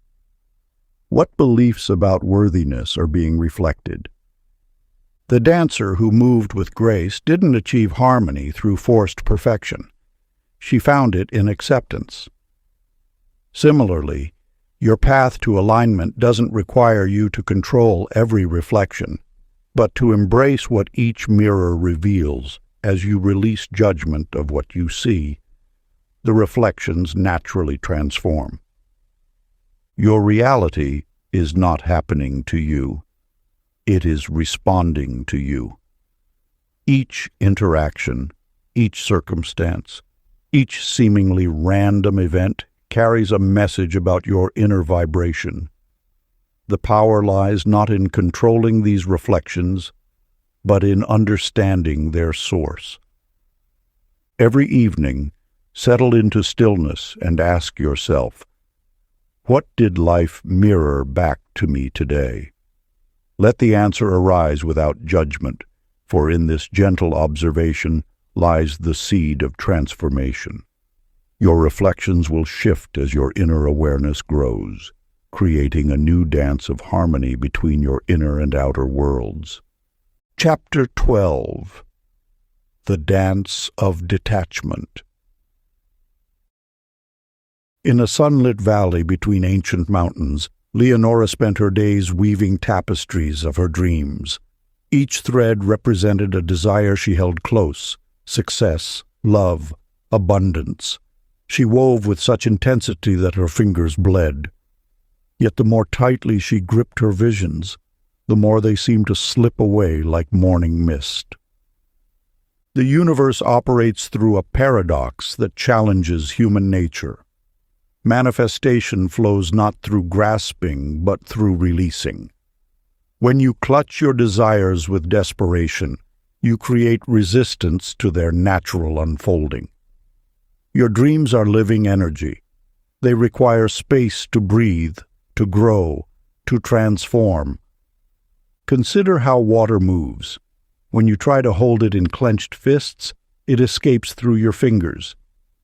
what beliefs about worthiness are being reflected. The dancer who moved with grace didn't achieve harmony through forced perfection. She found it in acceptance. Similarly, your path to alignment doesn't require you to control every reflection, but to embrace what each mirror reveals. As you release judgment of what you see, the reflections naturally transform. Your reality is not happening to you. It is responding to you. Each interaction, each circumstance, each seemingly random event carries a message about your inner vibration. The power lies not in controlling these reflections, but in understanding their source. Every evening, settle into stillness and ask yourself, what did life mirror back to me today? Let the answer arise without judgment, for in this gentle observation lies the seed of transformation. Your reflections will shift as your inner awareness grows, creating a new dance of harmony between your inner and outer worlds. Chapter 12. The Dance of Detachment. In a sunlit valley between ancient mountains, Leonora spent her days weaving tapestries of her dreams. Each thread represented a desire she held close: success, love, abundance. She wove with such intensity that her fingers bled. Yet the more tightly she gripped her visions, the more they seemed to slip away like morning mist. The universe operates through a paradox that challenges human nature. Manifestation flows not through grasping, but through releasing. When you clutch your desires with desperation, you create resistance to their natural unfolding. Your dreams are living energy. They require space to breathe, to grow, to transform. Consider how water moves. When you try to hold it in clenched fists, it escapes through your fingers.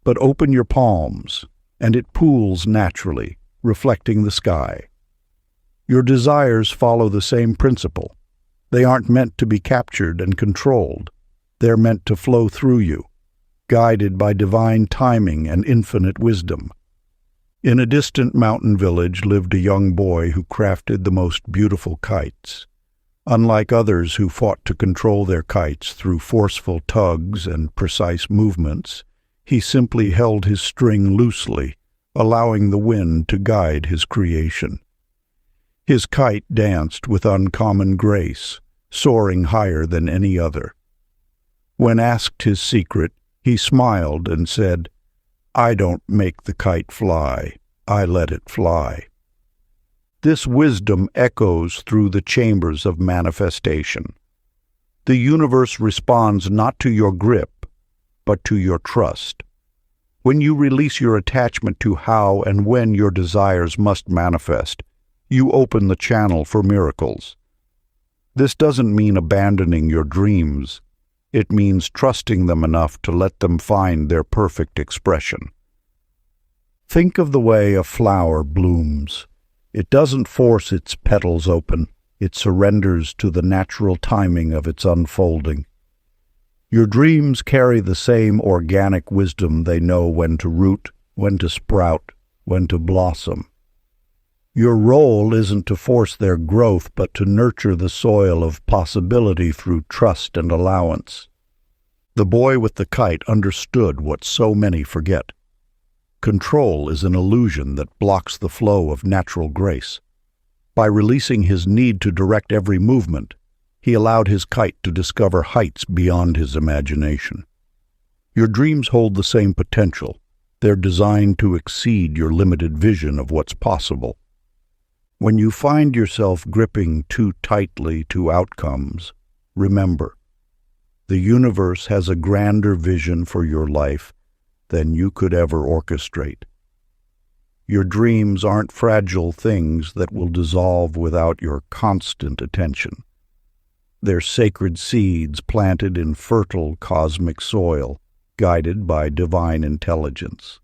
But open your palms, and it pools naturally, reflecting the sky. Your desires follow the same principle. They aren't meant to be captured and controlled. They're meant to flow through you, guided by divine timing and infinite wisdom. In a distant mountain village lived a young boy who crafted the most beautiful kites. Unlike others who fought to control their kites through forceful tugs and precise movements, he simply held his string loosely, allowing the wind to guide his creation. His kite danced with uncommon grace, soaring higher than any other. When asked his secret, he smiled and said, "I don't make the kite fly, I let it fly." This wisdom echoes through the chambers of manifestation. The universe responds not to your grip, but to your trust. When you release your attachment to how and when your desires must manifest, you open the channel for miracles. This doesn't mean abandoning your dreams. It means trusting them enough to let them find their perfect expression. Think of the way a flower blooms. It doesn't force its petals open. It surrenders to the natural timing of its unfolding. Your dreams carry the same organic wisdom. They know when to root, when to sprout, when to blossom. Your role isn't to force their growth, but to nurture the soil of possibility through trust and allowance. The boy with the kite understood what so many forget. Control is an illusion that blocks the flow of natural grace. By releasing his need to direct every movement, he allowed his kite to discover heights beyond his imagination. Your dreams hold the same potential. They're designed to exceed your limited vision of what's possible. When you find yourself gripping too tightly to outcomes, remember, the universe has a grander vision for your life than you could ever orchestrate. Your dreams aren't fragile things that will dissolve without your constant attention. They're sacred seeds planted in fertile cosmic soil, guided by divine intelligence.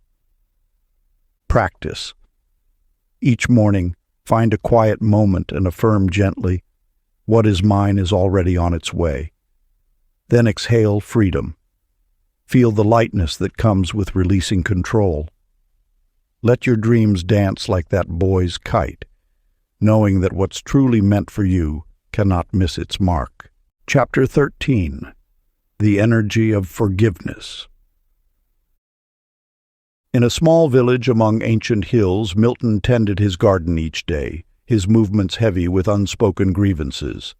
Practice. Each morning, find a quiet moment and affirm gently, "What is mine is already on its way." Then exhale freedom. Feel the lightness that comes with releasing control. Let your dreams dance like that boy's kite, knowing that what's truly meant for you cannot miss its mark. Chapter 13. The Energy of Forgiveness. In a small village among ancient hills, Milton tended his garden each day, his movements heavy with unspoken grievances.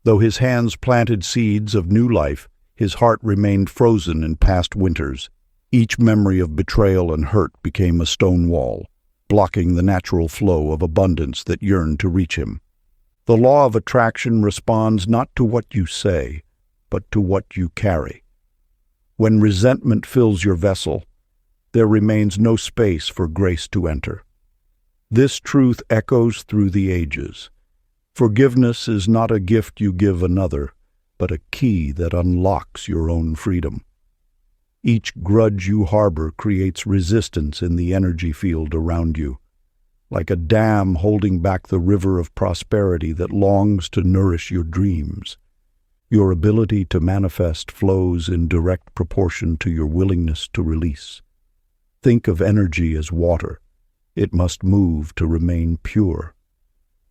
Though his hands planted seeds of new life, his heart remained frozen in past winters. Each memory of betrayal and hurt became a stone wall, blocking the natural flow of abundance that yearned to reach him. The law of attraction responds not to what you say, but to what you carry. When resentment fills your vessel, there remains no space for grace to enter. This truth echoes through the ages. Forgiveness is not a gift you give another, but a key that unlocks your own freedom. Each grudge you harbor creates resistance in the energy field around you, like a dam holding back the river of prosperity that longs to nourish your dreams. Your ability to manifest flows in direct proportion to your willingness to release. Think of energy as water. It must move to remain pure.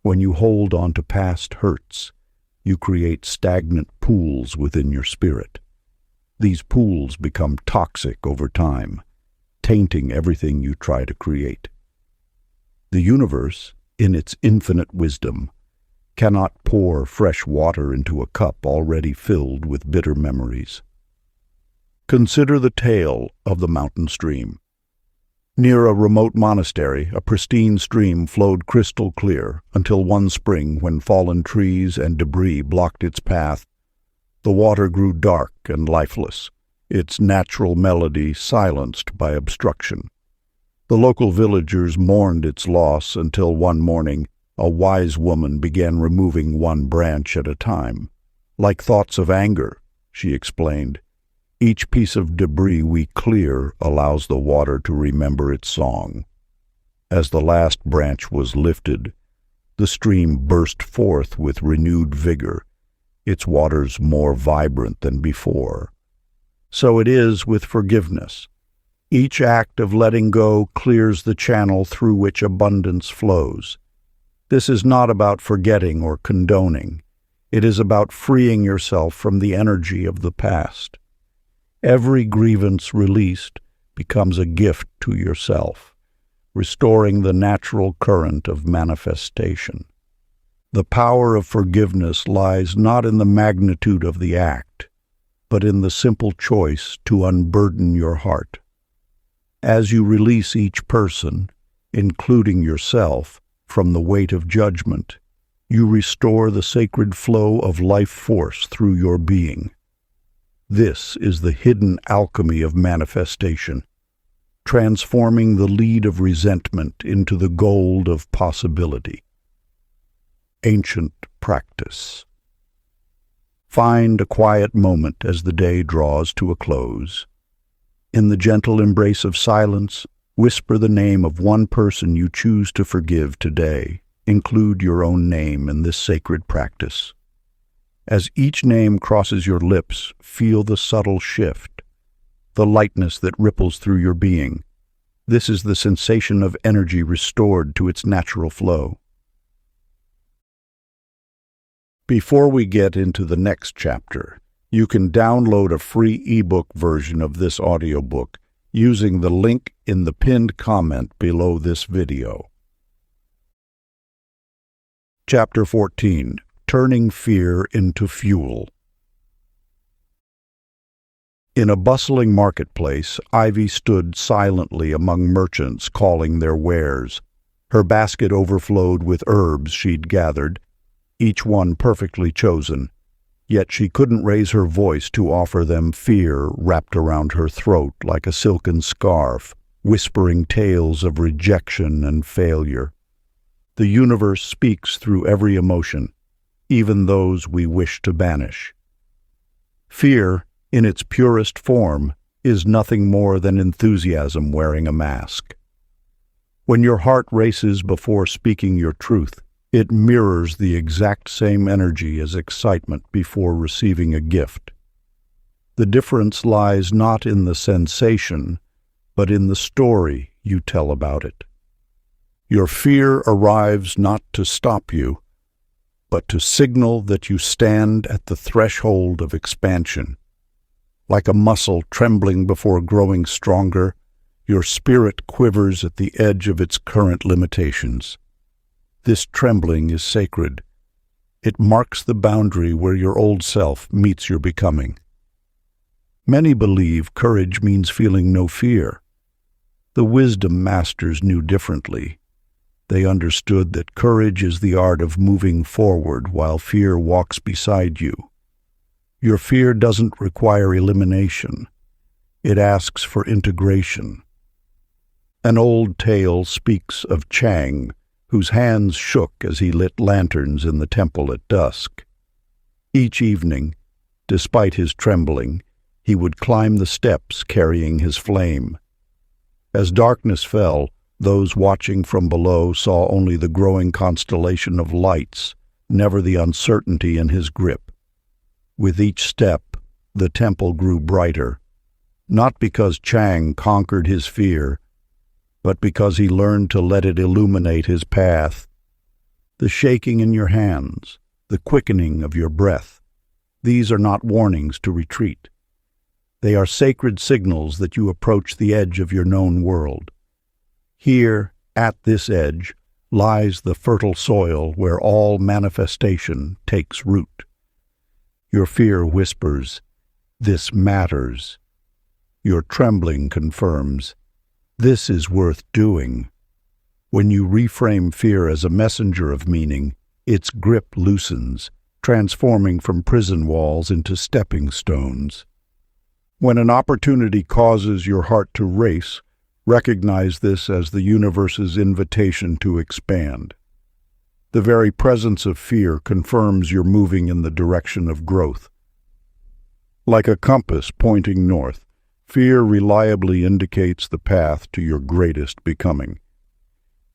When you hold on to past hurts, you create stagnant pools within your spirit. These pools become toxic over time, tainting everything you try to create. The universe, in its infinite wisdom, cannot pour fresh water into a cup already filled with bitter memories. Consider the tale of the mountain stream. Near a remote monastery, a pristine stream flowed crystal clear until one spring, when fallen trees and debris blocked its path, the water grew dark and lifeless, its natural melody silenced by obstruction. The local villagers mourned its loss until one morning a wise woman began removing one branch at a time. "Like thoughts of anger," she explained. "Each piece of debris we clear allows the water to remember its song." As the last branch was lifted, the stream burst forth with renewed vigor, its waters more vibrant than before. So it is with forgiveness. Each act of letting go clears the channel through which abundance flows. This is not about forgetting or condoning. It is about freeing yourself from the energy of the past. Every grievance released becomes a gift to yourself, restoring the natural current of manifestation. The power of forgiveness lies not in the magnitude of the act, but in the simple choice to unburden your heart. As you release each person, including yourself, from the weight of judgment, you restore the sacred flow of life force through your being. This is the hidden alchemy of manifestation, transforming the lead of resentment into the gold of possibility. Ancient practice. Find a quiet moment as the day draws to a close. In the gentle embrace of silence, whisper the name of one person you choose to forgive today. Include your own name in this sacred practice. As each name crosses your lips, feel the subtle shift, the lightness that ripples through your being. This is the sensation of energy restored to its natural flow. Before we get into the next chapter, you can download a free ebook version of this audiobook using the link in the pinned comment below this video. Chapter 14. turning fear into fuel. In a bustling marketplace, Ivy stood silently among merchants calling their wares. Her basket overflowed with herbs she'd gathered, each one perfectly chosen. Yet she couldn't raise her voice to offer them. Fear wrapped around her throat like a silken scarf, whispering tales of rejection and failure. The universe speaks through every emotion, even those we wish to banish. Fear, in its purest form, is nothing more than enthusiasm wearing a mask. When your heart races before speaking your truth, it mirrors the exact same energy as excitement before receiving a gift. The difference lies not in the sensation, but in the story you tell about it. Your fear arrives not to stop you, but to signal that you stand at the threshold of expansion. Like a muscle trembling before growing stronger, your spirit quivers at the edge of its current limitations. This trembling is sacred. It marks the boundary where your old self meets your becoming. Many believe courage means feeling no fear. The wisdom masters knew differently. They understood that courage is the art of moving forward while fear walks beside you. Your fear doesn't require elimination. It asks for integration. An old tale speaks of Chang, whose hands shook as he lit lanterns in the temple at dusk. Each evening, despite his trembling, he would climb the steps carrying his flame. As darkness fell, those watching from below saw only the growing constellation of lights, never the uncertainty in his grip. With each step, the temple grew brighter, not because Chang conquered his fear, but because he learned to let it illuminate his path. The shaking in your hands, the quickening of your breath, these are not warnings to retreat. They are sacred signals that you approach the edge of your known world. Here, at this edge, lies the fertile soil where all manifestation takes root. Your fear whispers, "This matters." Your trembling confirms, "This is worth doing." When you reframe fear as a messenger of meaning, its grip loosens, transforming from prison walls into stepping stones. When an opportunity causes your heart to race, recognize this as the universe's invitation to expand. The very presence of fear confirms you're moving in the direction of growth. Like a compass pointing north, fear reliably indicates the path to your greatest becoming.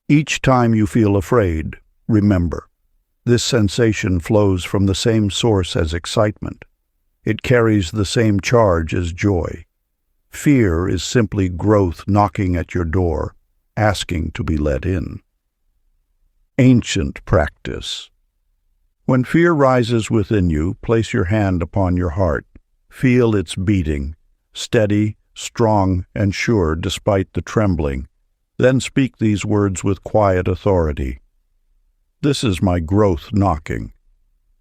Each time you feel afraid, remember, this sensation flows from the same source as excitement. It carries the same charge as joy. Fear is simply growth knocking at your door, asking to be let in. Ancient practice. When fear rises within you, place your hand upon your heart. Feel its beating, steady, strong, and sure despite the trembling. Then speak these words with quiet authority. This is my growth knocking.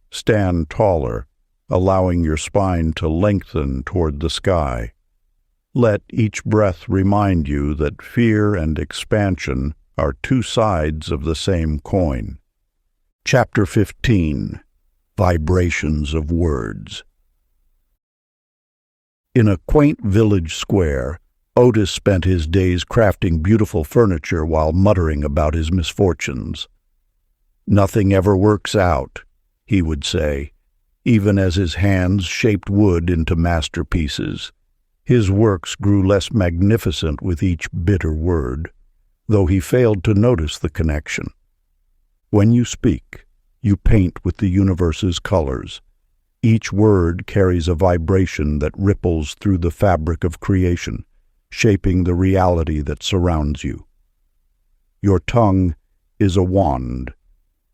Stand taller, allowing your spine to lengthen toward the sky. Let each breath remind you that fear and expansion are two sides of the same coin. Chapter 15. Vibrations of Words. In a quaint village square, Otis spent his days crafting beautiful furniture while muttering about his misfortunes. "Nothing ever works out," he would say, even as his hands shaped wood into masterpieces. His works grew less magnificent with each bitter word, though he failed to notice the connection. When you speak, you paint with the universe's colors. Each word carries a vibration that ripples through the fabric of creation, shaping the reality that surrounds you. Your tongue is a wand,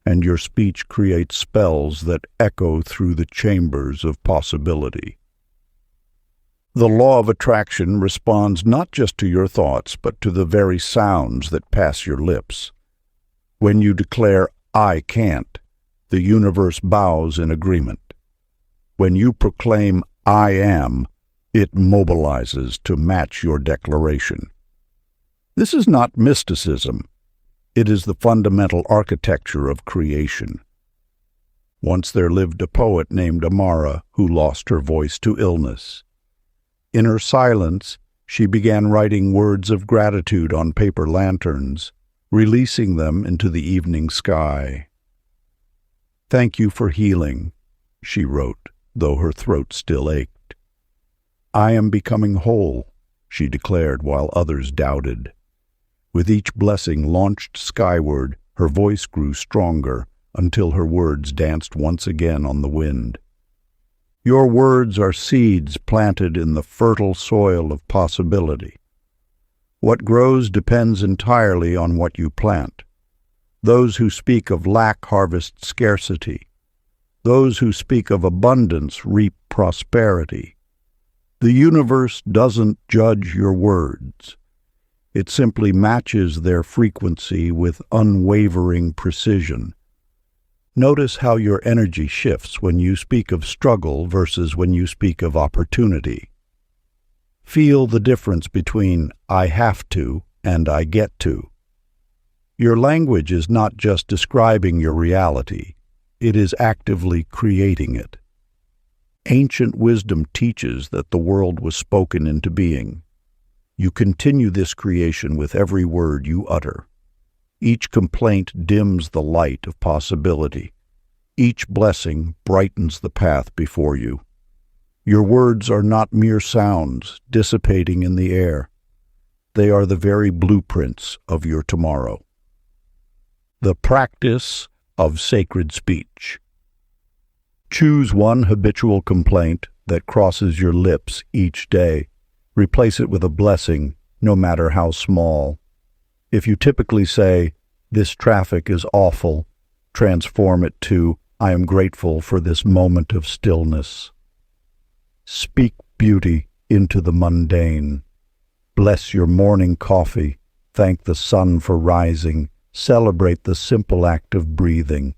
and your speech creates spells that echo through the chambers of possibility. The law of attraction responds not just to your thoughts, but to the very sounds that pass your lips. When you declare, "I can't," The universe bows in agreement. When you proclaim, "I am," it mobilizes to match your declaration. This is not mysticism. It is the fundamental architecture of creation. Once there lived a poet named Amara who lost her voice to illness. In her silence, she began writing words of gratitude on paper lanterns, releasing them into the evening sky. "Thank you for healing," she wrote, though her throat still ached. "I am becoming whole," she declared while others doubted. With each blessing launched skyward, her voice grew stronger until her words danced once again on the wind. Your words are seeds planted in the fertile soil of possibility. What grows depends entirely on what you plant. Those who speak of lack harvest scarcity. Those who speak of abundance reap prosperity. The universe doesn't judge your words. It simply matches their frequency with unwavering precision. Notice how your energy shifts when you speak of struggle versus when you speak of opportunity. Feel the difference between "I have to" and "I get to." Your language is not just describing your reality, it is actively creating it. Ancient wisdom teaches that the world was spoken into being. You continue this creation with every word you utter. Each complaint dims the light of possibility. Each blessing brightens the path before you. Your words are not mere sounds dissipating in the air. They are the very blueprints of your tomorrow. The practice of sacred speech. Choose one habitual complaint that crosses your lips each day. Replace it with a blessing, no matter how small. If you typically say, "This traffic is awful," transform it to, "I am grateful for this moment of stillness." Speak beauty into the mundane. Bless your morning coffee. Thank the sun for rising. Celebrate the simple act of breathing.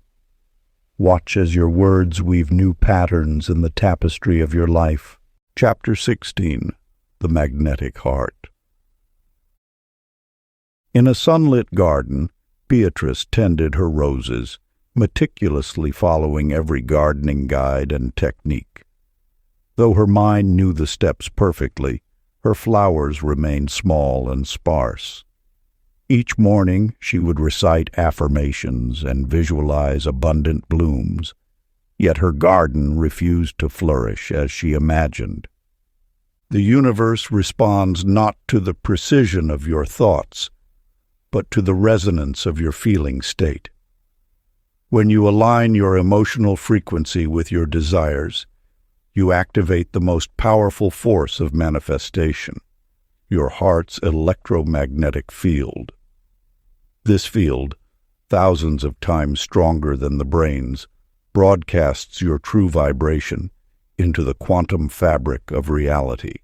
Watch as your words weave new patterns in the tapestry of your life. Chapter 16. The Magnetic Heart. In a sunlit garden, Beatrice tended her roses, meticulously following every gardening guide and technique. Though her mind knew the steps perfectly, her flowers remained small and sparse. Each morning she would recite affirmations and visualize abundant blooms, yet her garden refused to flourish as she imagined. The universe responds not to the precision of your thoughts, but to the resonance of your feeling state. When you align your emotional frequency with your desires, you activate the most powerful force of manifestation, your heart's electromagnetic field. This field, thousands of times stronger than the brain's, broadcasts your true vibration into the quantum fabric of reality.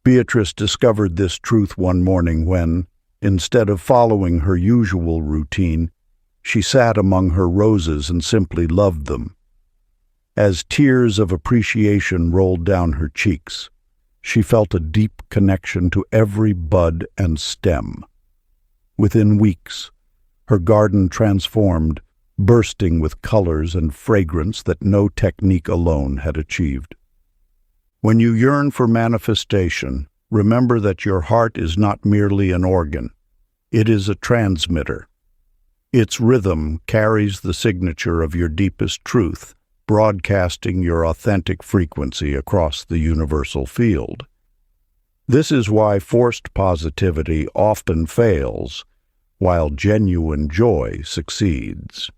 Beatrice discovered this truth one morning when, instead of following her usual routine, she sat among her roses and simply loved them. As tears of appreciation rolled down her cheeks, she felt a deep connection to every bud and stem. Within weeks, her garden transformed, bursting with colors and fragrance that no technique alone had achieved. When you yearn for manifestation, remember that your heart is not merely an organ. It is a transmitter. Its rhythm carries the signature of your deepest truth, broadcasting your authentic frequency across the universal field. This is why forced positivity often fails, while genuine joy succeeds.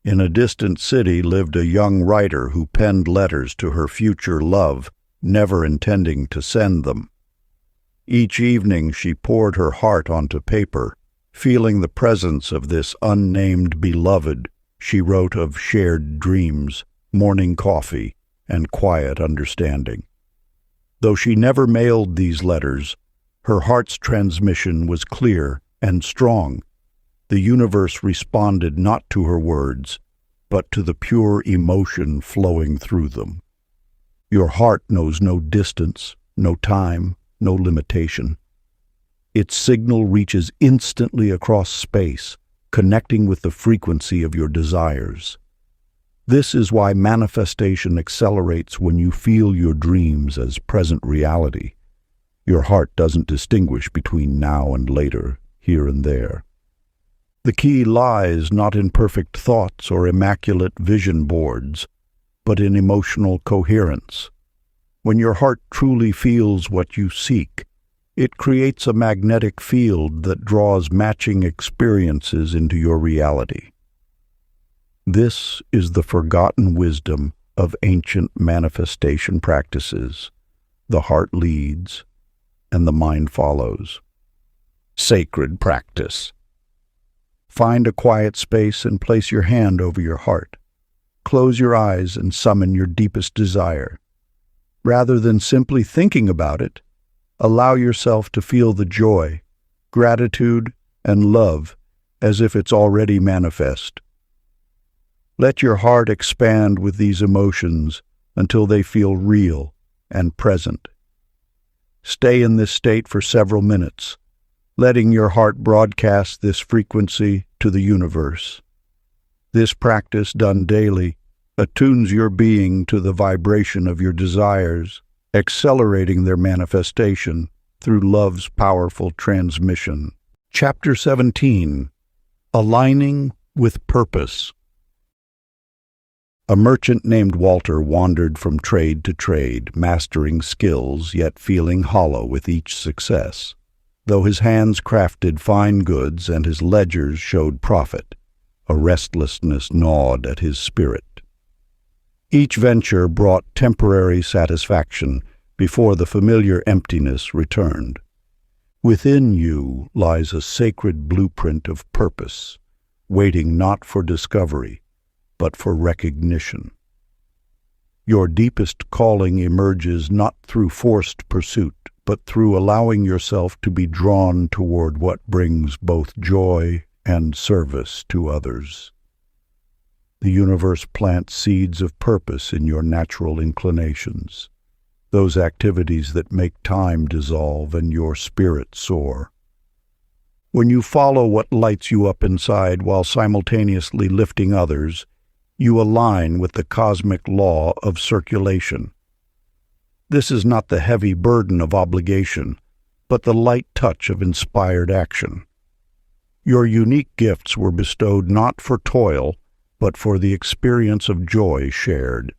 In a distant city lived a young writer who penned letters to her future love, never intending to send them. Each evening she poured her heart onto paper. Feeling the presence of this unnamed beloved, she wrote of shared dreams, morning coffee, and quiet understanding. Though she never mailed these letters, her heart's transmission was clear and strong. The universe responded not to her words, but to the pure emotion flowing through them. Your heart knows no distance, no time, no limitation. Its signal reaches instantly across space, connecting with the frequency of your desires. This is why manifestation accelerates when you feel your dreams as present reality. Your heart doesn't distinguish between now and later, here and there. The key lies not in perfect thoughts or immaculate vision boards, but in emotional coherence. When your heart truly feels what you seek, it creates a magnetic field that draws matching experiences into your reality. This is the forgotten wisdom of ancient manifestation practices. The heart leads, and the mind follows. Sacred practice. Find a quiet space and place your hand over your heart. Close your eyes and summon your deepest desire. Rather than simply thinking about it, allow yourself to feel the joy, gratitude, and love as if it's already manifest. Let your heart expand with these emotions until they feel real and present. Stay in this state for several minutes, letting your heart broadcast this frequency to the universe. This practice, done daily, attunes your being to the vibration of your desires, accelerating their manifestation through love's powerful transmission. Chapter 17. Aligning with Purpose. A merchant named Walter wandered from trade to trade, mastering skills, yet feeling hollow with each success. Though his hands crafted fine goods and his ledgers showed profit, a restlessness gnawed at his spirit. Each venture brought temporary satisfaction before the familiar emptiness returned. Within you lies a sacred blueprint of purpose, waiting not for discovery, but for recognition. Your deepest calling emerges not through forced pursuit, but through allowing yourself to be drawn toward what brings both joy and service to others. The universe plants seeds of purpose in your natural inclinations, those activities that make time dissolve and your spirit soar. When you follow what lights you up inside while simultaneously lifting others, you align with the cosmic law of circulation. This is not the heavy burden of obligation, but the light touch of inspired action. Your unique gifts were bestowed not for toil, but for the experience of joy shared.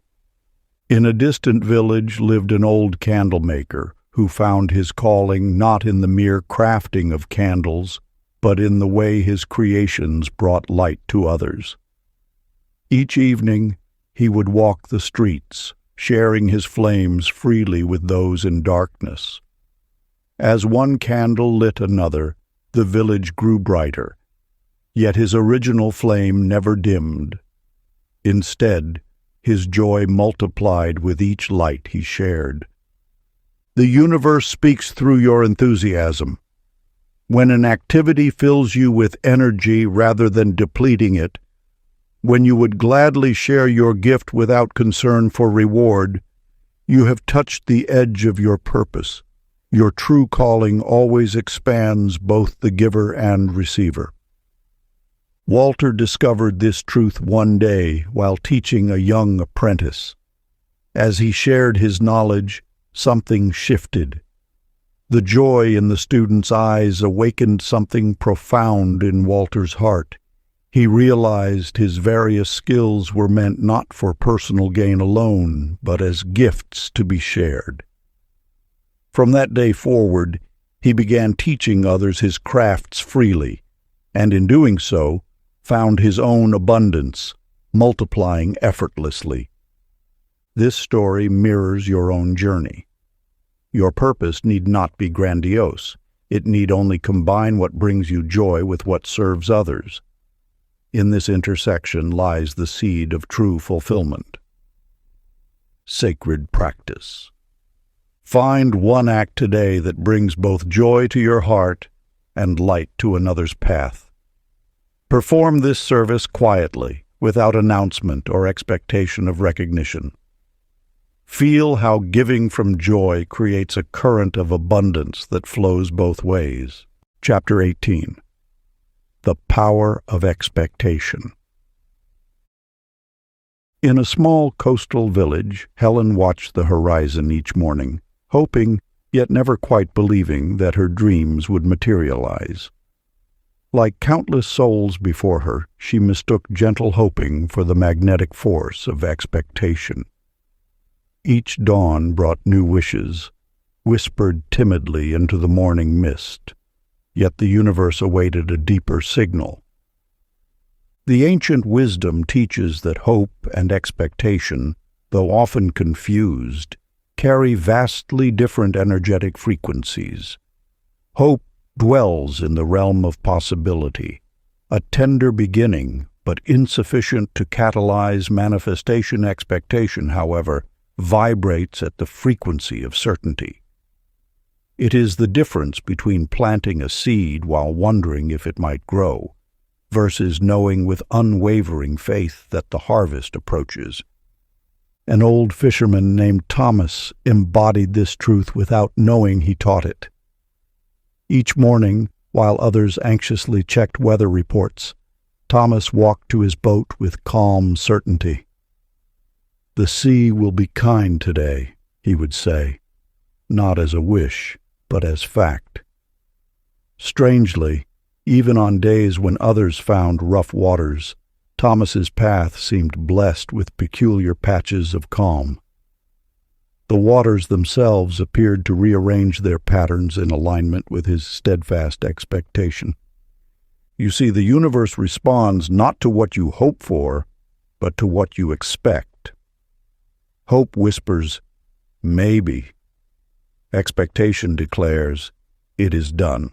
In a distant village lived an old candle maker who found his calling not in the mere crafting of candles, but in the way his creations brought light to others. Each evening, he would walk the streets, sharing his flames freely with those in darkness. As one candle lit another, the village grew brighter, yet his original flame never dimmed. Instead, his joy multiplied with each light he shared. The universe speaks through your enthusiasm. When an activity fills you with energy rather than depleting it, when you would gladly share your gift without concern for reward, you have touched the edge of your purpose. Your true calling always expands both the giver and receiver. Walter discovered this truth one day while teaching a young apprentice. As he shared his knowledge, something shifted. The joy in the student's eyes awakened something profound in Walter's heart. He realized his various skills were meant not for personal gain alone, but as gifts to be shared. From that day forward, he began teaching others his crafts freely, and in doing so, found his own abundance, multiplying effortlessly. This story mirrors your own journey. Your purpose need not be grandiose. It need only combine what brings you joy with what serves others. In this intersection lies the seed of true fulfillment. Sacred practice. Find one act today that brings both joy to your heart and light to another's path. Perform this service quietly, without announcement or expectation of recognition. Feel how giving from joy creates a current of abundance that flows both ways. Chapter 18. The Power of Expectation. In a small coastal village, Helen watched the horizon each morning, hoping, yet never quite believing, that her dreams would materialize. Like countless souls before her, she mistook gentle hoping for the magnetic force of expectation. Each dawn brought new wishes, whispered timidly into the morning mist, yet the universe awaited a deeper signal. The ancient wisdom teaches that hope and expectation, though often confused, carry vastly different energetic frequencies. Hope dwells in the realm of possibility, a tender beginning, but insufficient to catalyze manifestation. Expectation, however, vibrates at the frequency of certainty. It is the difference between planting a seed while wondering if it might grow, versus knowing with unwavering faith that the harvest approaches. An old fisherman named Thomas embodied this truth without knowing he taught it. Each morning, while others anxiously checked weather reports, Thomas walked to his boat with calm certainty. "The sea will be kind today," he would say, not as a wish, but as fact. Strangely, even on days when others found rough waters, Thomas's path seemed blessed with peculiar patches of calm. The waters themselves appeared to rearrange their patterns in alignment with his steadfast expectation. You see, the universe responds not to what you hope for, but to what you expect. Hope whispers, "Maybe." Expectation declares, "It is done."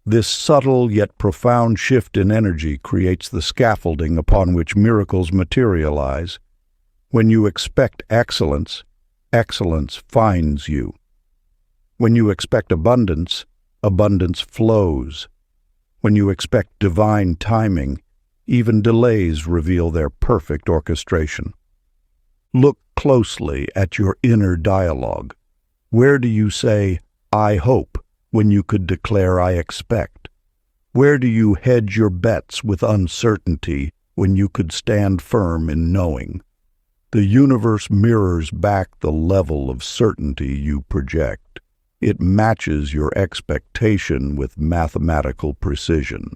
This subtle yet profound shift in energy creates the scaffolding upon which miracles materialize. When you expect excellence, excellence finds you. When you expect abundance, abundance flows. When you expect divine timing, even delays reveal their perfect orchestration. Look closely at your inner dialogue. Where do you say, "I hope," when you could declare, "I expect"? Where do you hedge your bets with uncertainty when you could stand firm in knowing? The universe mirrors back the level of certainty you project. It matches your expectation with mathematical precision.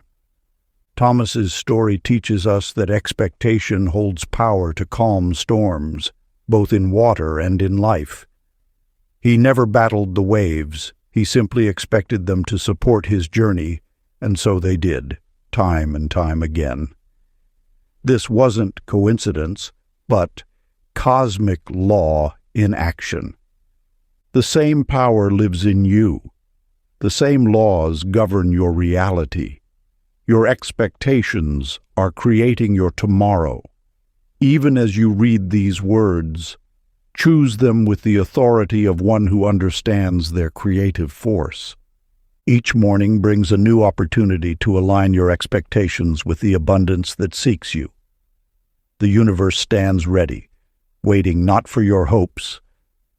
Thomas's story teaches us that expectation holds power to calm storms, both in water and in life. He never battled the waves. He simply expected them to support his journey, and so they did, time and time again. This wasn't coincidence, but cosmic law in action. The same power lives in you. The same laws govern your reality. Your expectations are creating your tomorrow. Even as you read these words, choose them with the authority of one who understands their creative force. Each morning brings a new opportunity to align your expectations with the abundance that seeks you. The universe stands ready, waiting not for your hopes,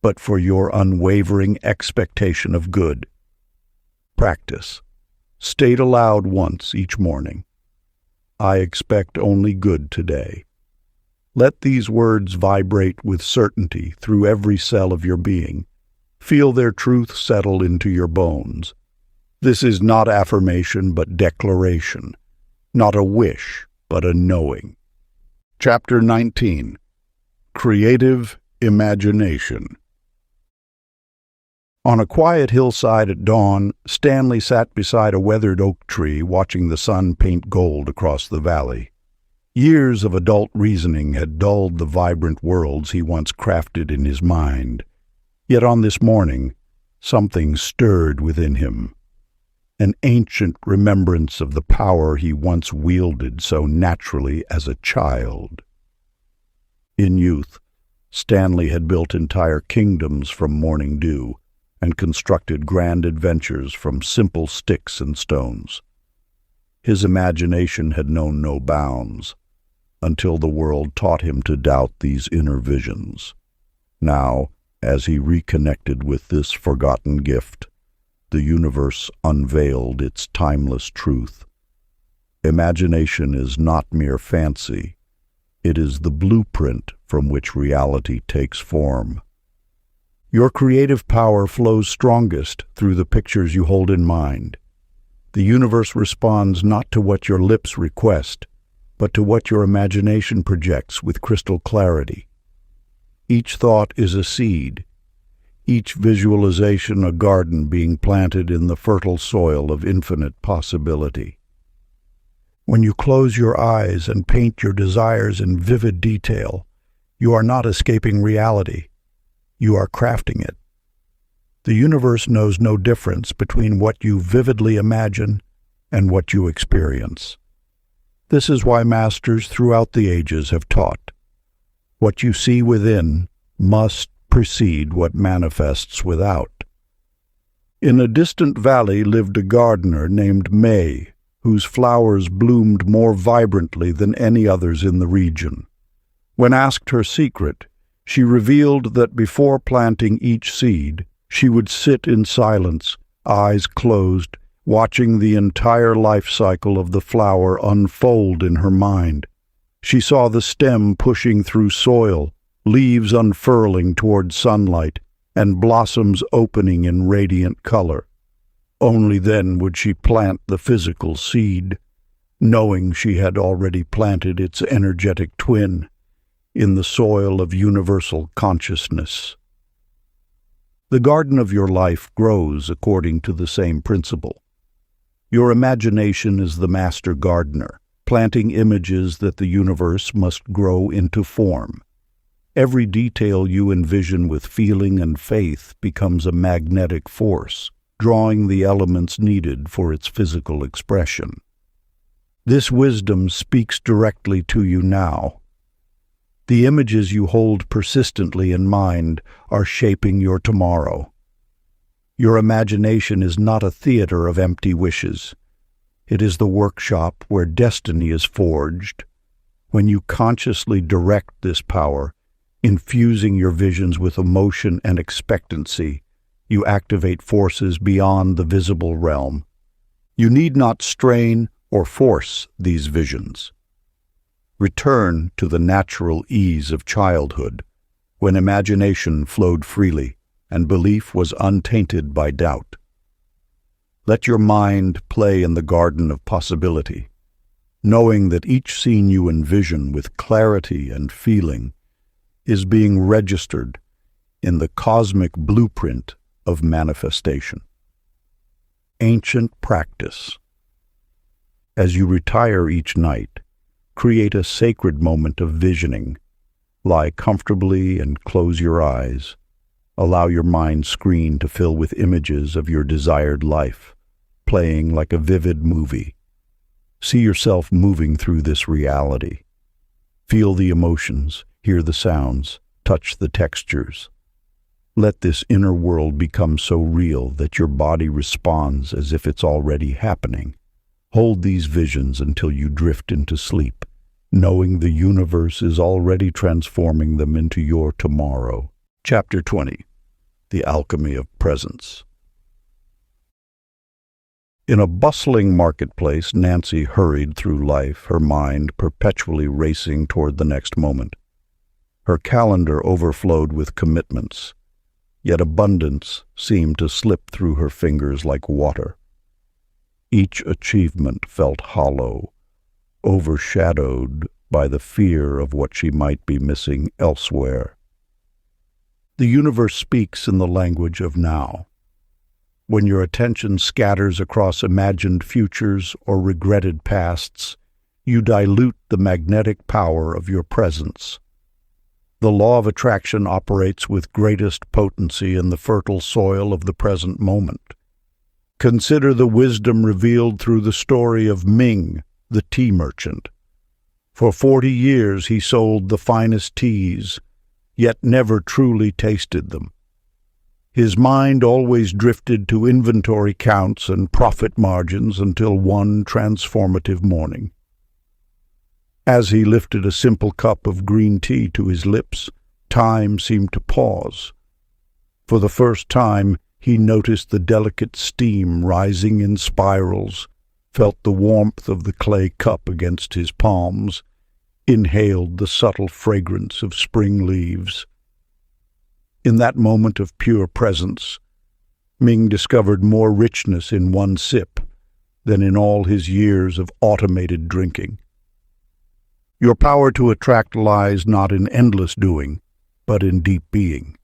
but for your unwavering expectation of good. Practice. State aloud once each morning, "I expect only good today." Let these words vibrate with certainty through every cell of your being. Feel their truth settle into your bones. This is not affirmation but declaration, not a wish but a knowing. Chapter 19. Creative Imagination. On a quiet hillside at dawn, Stanley sat beside a weathered oak tree watching the sun paint gold across the valley. Years of adult reasoning had dulled the vibrant worlds he once crafted in his mind. Yet on this morning, something stirred within him. An ancient remembrance of the power he once wielded so naturally as a child. In youth, Stanley had built entire kingdoms from morning dew and constructed grand adventures from simple sticks and stones. His imagination had known no bounds, until the world taught him to doubt these inner visions. Now, as he reconnected with this forgotten gift, the universe unveiled its timeless truth. Imagination is not mere fancy. It is the blueprint from which reality takes form. Your creative power flows strongest through the pictures you hold in mind. The universe responds not to what your lips request, but to what your imagination projects with crystal clarity. Each thought is a seed, each visualization a garden being planted in the fertile soil of infinite possibility. When you close your eyes and paint your desires in vivid detail, you are not escaping reality. You are crafting it. The universe knows no difference between what you vividly imagine and what you experience. This is why masters throughout the ages have taught. What you see within must precede what manifests without. In a distant valley lived a gardener named May, whose flowers bloomed more vibrantly than any others in the region. When asked her secret, she revealed that before planting each seed, she would sit in silence, eyes closed, watching the entire life cycle of the flower unfold in her mind. She saw the stem pushing through soil, leaves unfurling toward sunlight, and blossoms opening in radiant color. Only then would she plant the physical seed, knowing she had already planted its energetic twin in the soil of universal consciousness. The garden of your life grows according to the same principle. Your imagination is the master gardener, planting images that the universe must grow into form. Every detail you envision with feeling and faith becomes a magnetic force, drawing the elements needed for its physical expression. This wisdom speaks directly to you now. The images you hold persistently in mind are shaping your tomorrow. Your imagination is not a theater of empty wishes. It is the workshop where destiny is forged. When you consciously direct this power, infusing your visions with emotion and expectancy, you activate forces beyond the visible realm. You need not strain or force these visions. Return to the natural ease of childhood, when imagination flowed freely and belief was untainted by doubt. Let your mind play in the garden of possibility, knowing that each scene you envision with clarity and feeling is being registered in the cosmic blueprint of manifestation. Ancient practice. As you retire each night, create a sacred moment of visioning. Lie comfortably and close your eyes. Allow your mind screen to fill with images of your desired life, playing like a vivid movie. See yourself moving through this reality. Feel the emotions, hear the sounds, touch the textures. Let this inner world become so real that your body responds as if it's already happening. Hold these visions until you drift into sleep, knowing the universe is already transforming them into your tomorrow. Chapter 20. The Alchemy of Presence. In a bustling marketplace, Nancy hurried through life, her mind perpetually racing toward the next moment. Her calendar overflowed with commitments, yet abundance seemed to slip through her fingers like water. Each achievement felt hollow, overshadowed by the fear of what she might be missing elsewhere. The universe speaks in the language of now. When your attention scatters across imagined futures or regretted pasts, you dilute the magnetic power of your presence. The law of attraction operates with greatest potency in the fertile soil of the present moment. Consider the wisdom revealed through the story of Ming, the tea merchant. For 40 years he sold the finest teas, yet never truly tasted them. His mind always drifted to inventory counts and profit margins until one transformative morning. As he lifted a simple cup of green tea to his lips, time seemed to pause. For the first time, he noticed the delicate steam rising in spirals, felt the warmth of the clay cup against his palms, inhaled the subtle fragrance of spring leaves. In that moment of pure presence, Ming discovered more richness in one sip than in all his years of automated drinking. Your power to attract lies not in endless doing, but in deep being.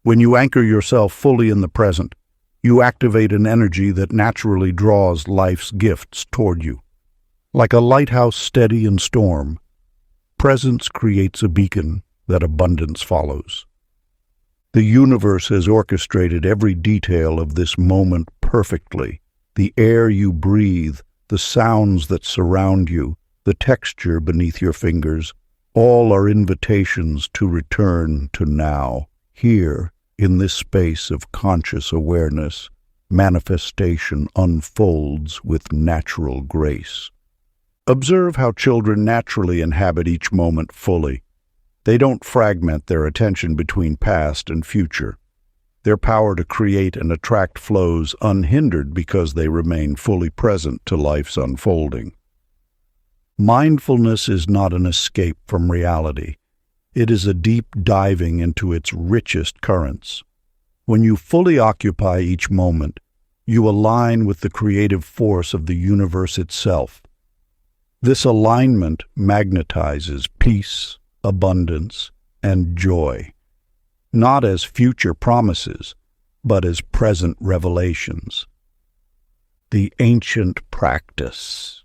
When you anchor yourself fully in the present, you activate an energy that naturally draws life's gifts toward you. Like a lighthouse steady in storm, presence creates a beacon that abundance follows. The universe has orchestrated every detail of this moment perfectly. The air you breathe, the sounds that surround you, the texture beneath your fingers, all are invitations to return to now. Here, in this space of conscious awareness, manifestation unfolds with natural grace. Observe how children naturally inhabit each moment fully. They don't fragment their attention between past and future. Their power to create and attract flows unhindered because they remain fully present to life's unfolding. Mindfulness is not an escape from reality. It is a deep diving into its richest currents. When you fully occupy each moment, you align with the creative force of the universe itself. This alignment magnetizes peace, abundance, and joy, not as future promises, but as present revelations. The ancient practice.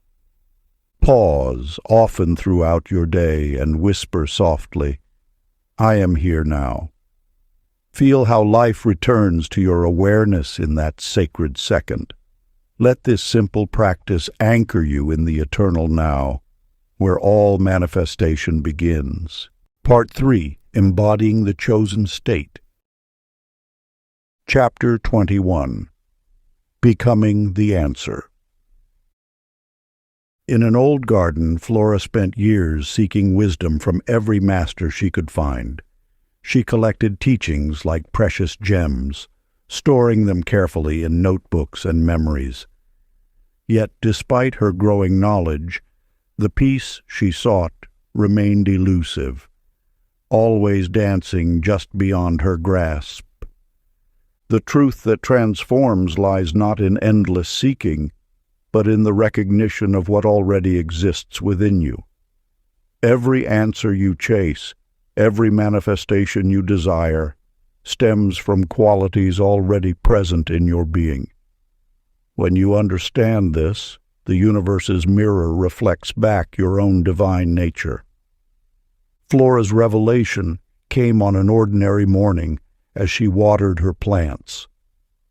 Pause often throughout your day and whisper softly, "I am here now." Feel how life returns to your awareness in that sacred second. Let this simple practice anchor you in the eternal now, where all manifestation begins. Part 3. Embodying the Chosen State. Chapter 21. Becoming the Answer. In an old garden, Flora spent years seeking wisdom from every master she could find. She collected teachings like precious gems, storing them carefully in notebooks and memories. Yet, despite her growing knowledge, the peace she sought remained elusive, always dancing just beyond her grasp. The truth that transforms lies not in endless seeking, but in the recognition of what already exists within you. Every answer you chase, every manifestation you desire, stems from qualities already present in your being. When you understand this, the universe's mirror reflects back your own divine nature. Flora's revelation came on an ordinary morning as she watered her plants.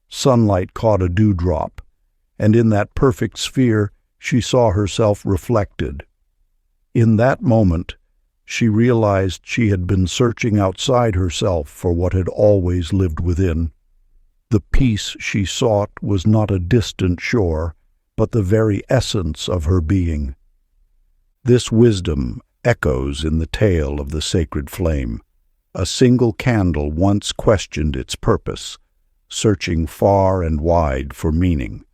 Sunlight caught a dewdrop, and in that perfect sphere she saw herself reflected. In that moment, she realized she had been searching outside herself for what had always lived within. The peace she sought was not a distant shore, but the very essence of her being. This wisdom echoes in the tale of the sacred flame. A single candle once questioned its purpose, searching far and wide for meaning.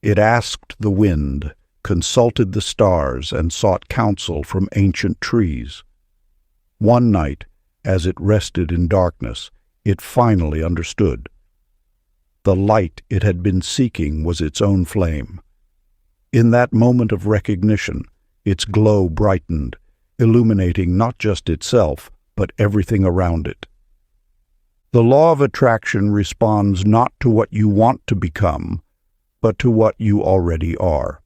It asked the wind, consulted the stars, and sought counsel from ancient trees. One night, as it rested in darkness, it finally understood. The light it had been seeking was its own flame. In that moment of recognition, its glow brightened, illuminating not just itself, but everything around it. The law of attraction responds not to what you want to become, but to what you already are.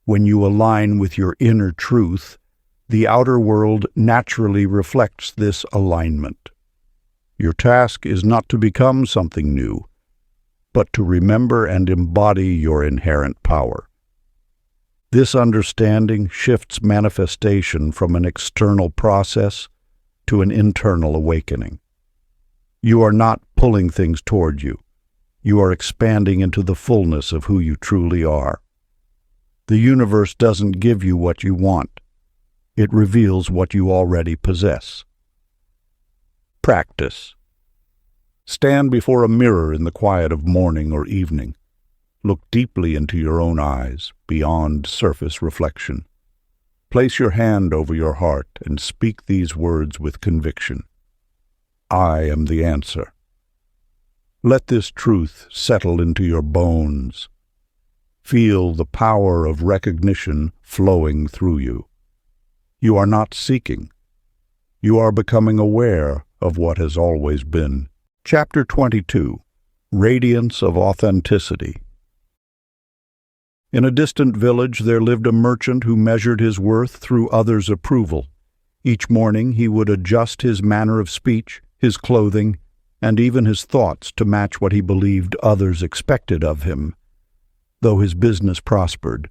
When you align with your inner truth, the outer world naturally reflects this alignment. Your task is not to become something new, but to remember and embody your inherent power. This understanding shifts manifestation from an external process to an internal awakening. You are not pulling things toward you. You are expanding into the fullness of who you truly are. The universe doesn't give you what you want. It reveals what you already possess. Practice. Stand before a mirror in the quiet of morning or evening. Look deeply into your own eyes, beyond surface reflection. Place your hand over your heart and speak these words with conviction. I am the answer. Let this truth settle into your bones. Feel the power of recognition flowing through you. You are not seeking. You are becoming aware of what has always been. Chapter 22. Radiance of Authenticity. In a distant village there lived a merchant who measured his worth through others' approval. Each morning he would adjust his manner of speech, his clothing, and even his thoughts to match what he believed others expected of him. Though his business prospered,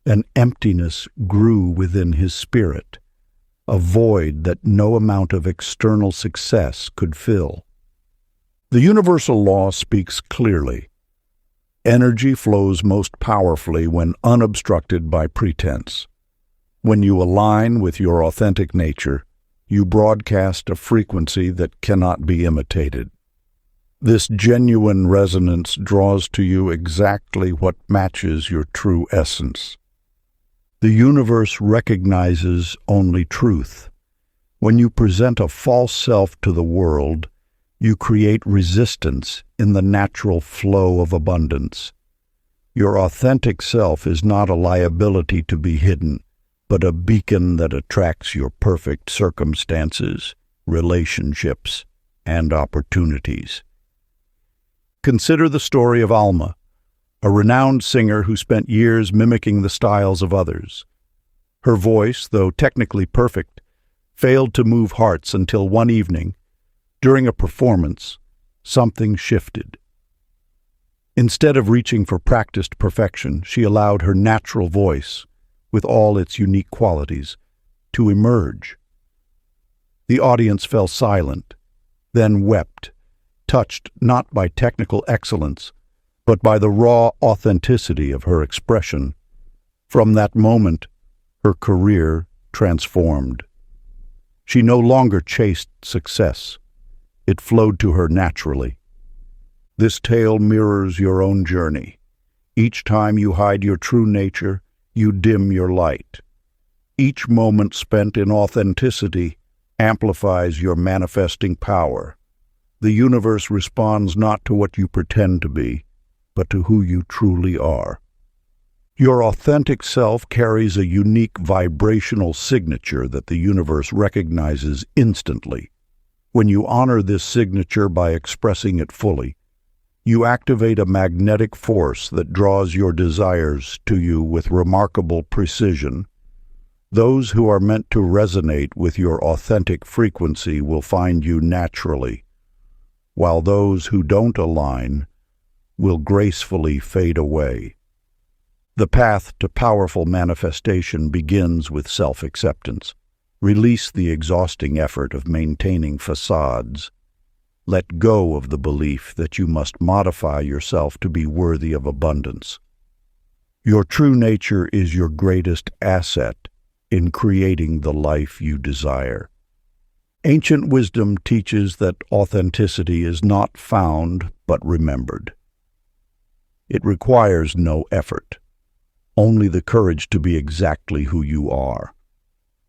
an emptiness grew within his spirit, a void that no amount of external success could fill. The universal law speaks clearly. Energy flows most powerfully when unobstructed by pretense. When you align with your authentic nature, you broadcast a frequency that cannot be imitated. This genuine resonance draws to you exactly what matches your true essence. The universe recognizes only truth. When you present a false self to the world, you create resistance in the natural flow of abundance. Your authentic self is not a liability to be hidden, but a beacon that attracts your perfect circumstances, relationships, and opportunities. Consider the story of Alma, a renowned singer who spent years mimicking the styles of others. Her voice, though technically perfect, failed to move hearts until one evening, during a performance, something shifted. Instead of reaching for practiced perfection, she allowed her natural voice, with all its unique qualities, to emerge. The audience fell silent, then wept, touched not by technical excellence, but by the raw authenticity of her expression. From that moment, her career transformed. She no longer chased success. It flowed to her naturally. This tale mirrors your own journey. Each time you hide your true nature, you dim your light. Each moment spent in authenticity amplifies your manifesting power. The universe responds not to what you pretend to be, but to who you truly are. Your authentic self carries a unique vibrational signature that the universe recognizes instantly. When you honor this signature by expressing it fully, you activate a magnetic force that draws your desires to you with remarkable precision. Those who are meant to resonate with your authentic frequency will find you naturally, while those who don't align will gracefully fade away. The path to powerful manifestation begins with self-acceptance. Release the exhausting effort of maintaining facades. Let go of the belief that you must modify yourself to be worthy of abundance. Your true nature is your greatest asset in creating the life you desire. Ancient wisdom teaches that authenticity is not found but remembered. It requires no effort, only the courage to be exactly who you are.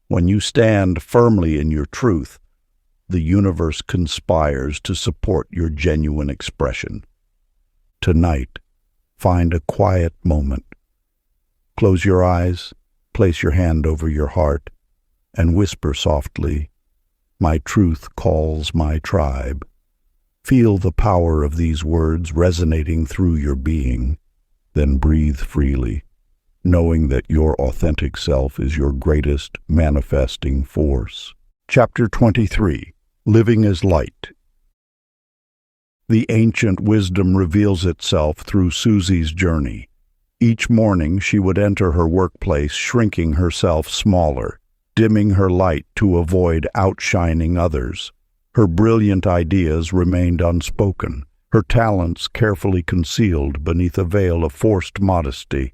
When you stand firmly in your truth, the universe conspires to support your genuine expression. Tonight, find a quiet moment. Close your eyes, place your hand over your heart, and whisper softly, "My truth calls my tribe." Feel the power of these words resonating through your being, then breathe freely, knowing that your authentic self is your greatest manifesting force. Chapter 23. Living as Light. The ancient wisdom reveals itself through Susie's journey. Each morning she would enter her workplace shrinking herself smaller, dimming her light to avoid outshining others. Her brilliant ideas remained unspoken, her talents carefully concealed beneath a veil of forced modesty.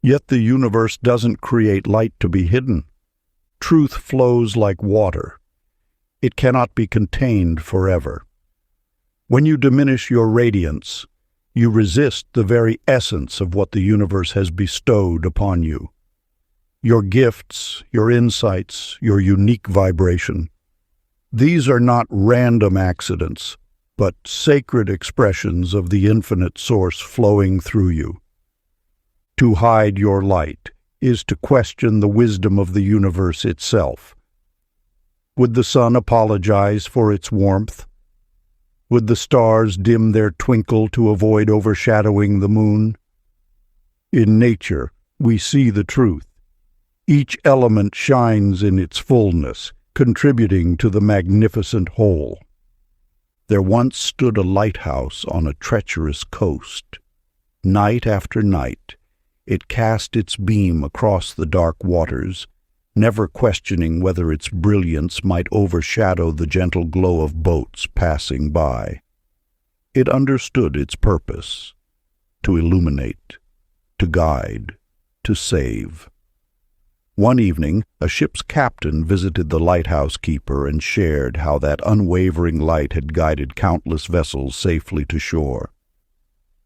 Yet the universe doesn't create light to be hidden. Truth flows like water. It cannot be contained forever. When you diminish your radiance, you resist the very essence of what the universe has bestowed upon you. Your gifts, your insights, your unique vibration. These are not random accidents, but sacred expressions of the infinite source flowing through you. To hide your light is to question the wisdom of the universe itself. Would the sun apologize for its warmth? Would the stars dim their twinkle to avoid overshadowing the moon? In nature, we see the truth. Each element shines in its fullness, contributing to the magnificent whole. There once stood a lighthouse on a treacherous coast. Night after night, it cast its beam across the dark waters, never questioning whether its brilliance might overshadow the gentle glow of boats passing by. It understood its purpose: to illuminate, to guide, to save. One evening, a ship's captain visited the lighthouse keeper and shared how that unwavering light had guided countless vessels safely to shore.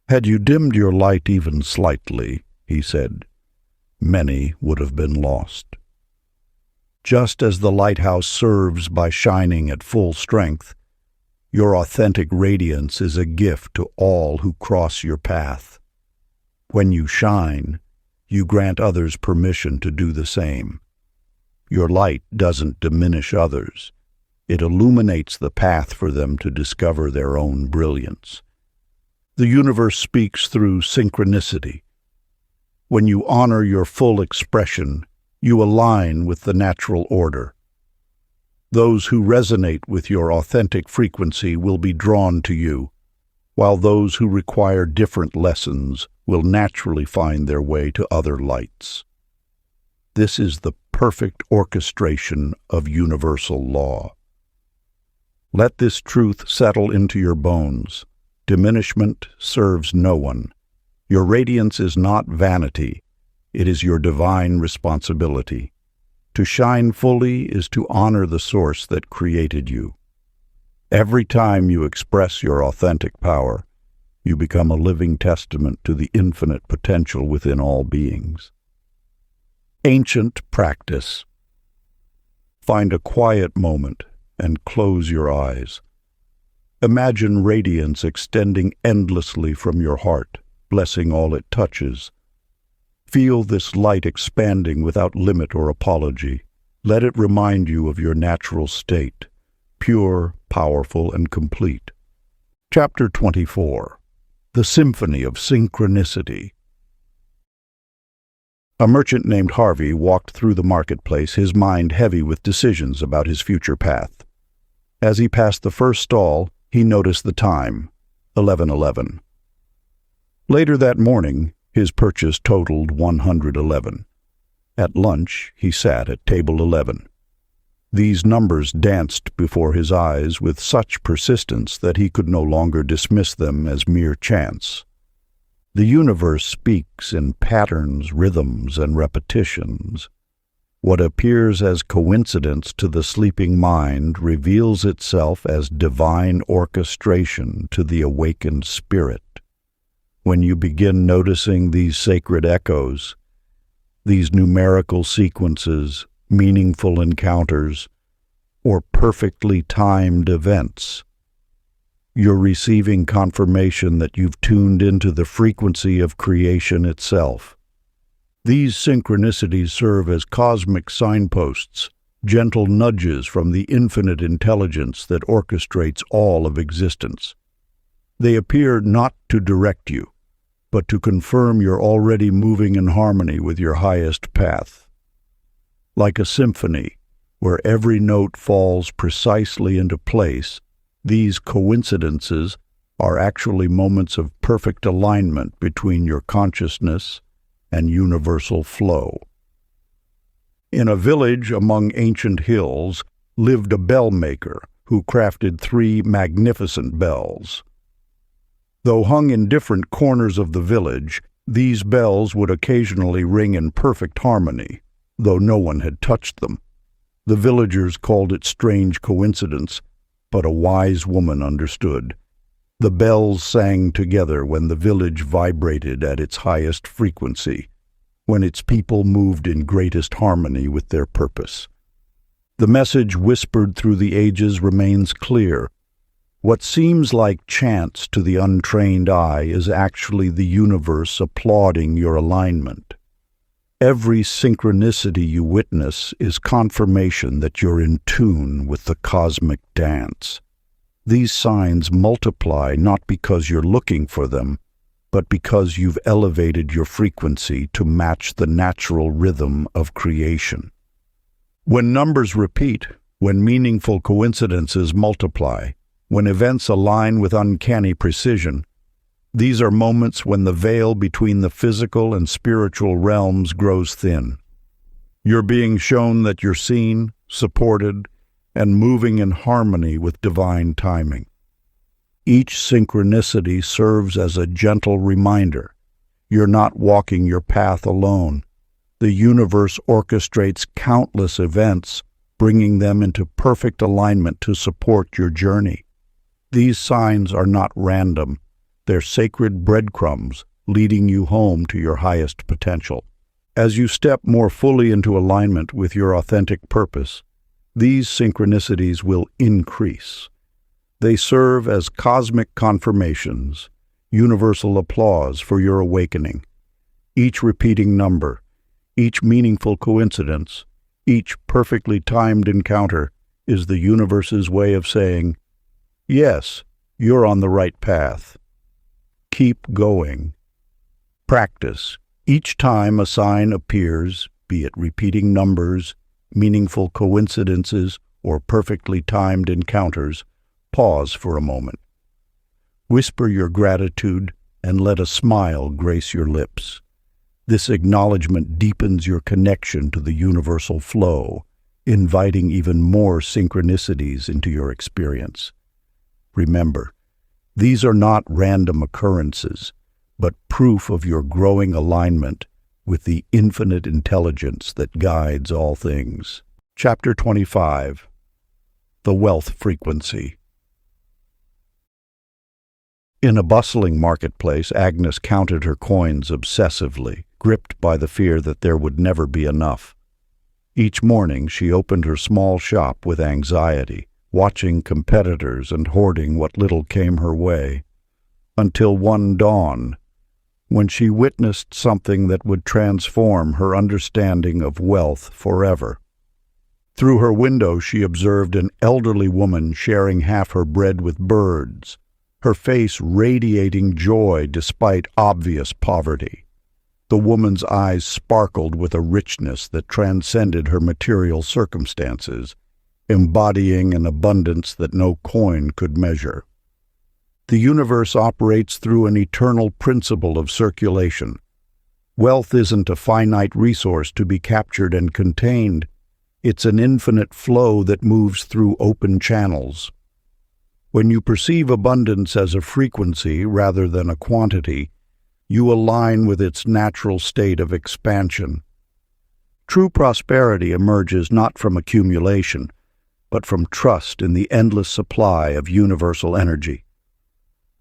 "Had you dimmed your light even slightly," he said, "many would have been lost." Just as the lighthouse serves by shining at full strength, your authentic radiance is a gift to all who cross your path. When you shine, you grant others permission to do the same. Your light doesn't diminish others. It illuminates the path for them to discover their own brilliance. The universe speaks through synchronicity. When you honor your full expression, you align with the natural order. Those who resonate with your authentic frequency will be drawn to you, while those who require different lessons will naturally find their way to other lights. This is the perfect orchestration of universal law. Let this truth settle into your bones. Diminishment serves no one. Your radiance is not vanity. It is your divine responsibility. To shine fully is to honor the source that created you. Every time you express your authentic power, you become a living testament to the infinite potential within all beings. Ancient practice. Find a quiet moment and close your eyes. Imagine radiance extending endlessly from your heart, blessing all it touches. Feel this light expanding without limit or apology. Let it remind you of your natural state, pure, powerful, and complete. Chapter 24. The Symphony of Synchronicity. A merchant named Harvey walked through the marketplace, his mind heavy with decisions about his future path. As he passed the first stall, he noticed the time, 11:11. Later that morning, his purchase totaled 111. At lunch, he sat at table 11. These numbers danced before his eyes with such persistence that he could no longer dismiss them as mere chance. The universe speaks in patterns, rhythms, and repetitions. What appears as coincidence to the sleeping mind reveals itself as divine orchestration to the awakened spirit. When you begin noticing these sacred echoes, these numerical sequences, meaningful encounters, or perfectly timed events, you're receiving confirmation that you've tuned into the frequency of creation itself. These synchronicities serve as cosmic signposts, gentle nudges from the infinite intelligence that orchestrates all of existence. They appear not to direct you, but to confirm you're already moving in harmony with your highest path. Like a symphony, where every note falls precisely into place, these coincidences are actually moments of perfect alignment between your consciousness and universal flow. In a village among ancient hills lived a bell maker who crafted 3 magnificent bells. Though hung in different corners of the village, these bells would occasionally ring in perfect harmony, though no one had touched them. The villagers called it strange coincidence, but a wise woman understood. The bells sang together when the village vibrated at its highest frequency, when its people moved in greatest harmony with their purpose. The message whispered through the ages remains clear. What seems like chance to the untrained eye is actually the universe applauding your alignment. Every synchronicity you witness is confirmation that you're in tune with the cosmic dance. These signs multiply not because you're looking for them, but because you've elevated your frequency to match the natural rhythm of creation. When numbers repeat, when meaningful coincidences multiply, when events align with uncanny precision, these are moments when the veil between the physical and spiritual realms grows thin. You're being shown that you're seen, supported, and moving in harmony with divine timing. Each synchronicity serves as a gentle reminder. You're not walking your path alone. The universe orchestrates countless events, bringing them into perfect alignment to support your journey. These signs are not random. They're sacred breadcrumbs leading you home to your highest potential. As you step more fully into alignment with your authentic purpose, these synchronicities will increase. They serve as cosmic confirmations, universal applause for your awakening. Each repeating number, each meaningful coincidence, each perfectly timed encounter is the universe's way of saying, yes, you're on the right path. Keep going. Practice. Each time a sign appears, be it repeating numbers, meaningful coincidences, or perfectly timed encounters, pause for a moment. Whisper your gratitude and let a smile grace your lips. This acknowledgement deepens your connection to the universal flow, inviting even more synchronicities into your experience. Remember, these are not random occurrences, but proof of your growing alignment with the infinite intelligence that guides all things. Chapter 25. The Wealth Frequency. In a bustling marketplace, Agnes counted her coins obsessively, gripped by the fear that there would never be enough. Each morning she opened her small shop with anxiety, watching competitors and hoarding what little came her way, until one dawn, when she witnessed something that would transform her understanding of wealth forever. Through her window she observed an elderly woman sharing half her bread with birds, her face radiating joy despite obvious poverty. The woman's eyes sparkled with a richness that transcended her material circumstances, embodying an abundance that no coin could measure. The universe operates through an eternal principle of circulation. Wealth isn't a finite resource to be captured and contained. It's an infinite flow that moves through open channels. When you perceive abundance as a frequency rather than a quantity, you align with its natural state of expansion. True prosperity emerges not from accumulation, but from trust in the endless supply of universal energy.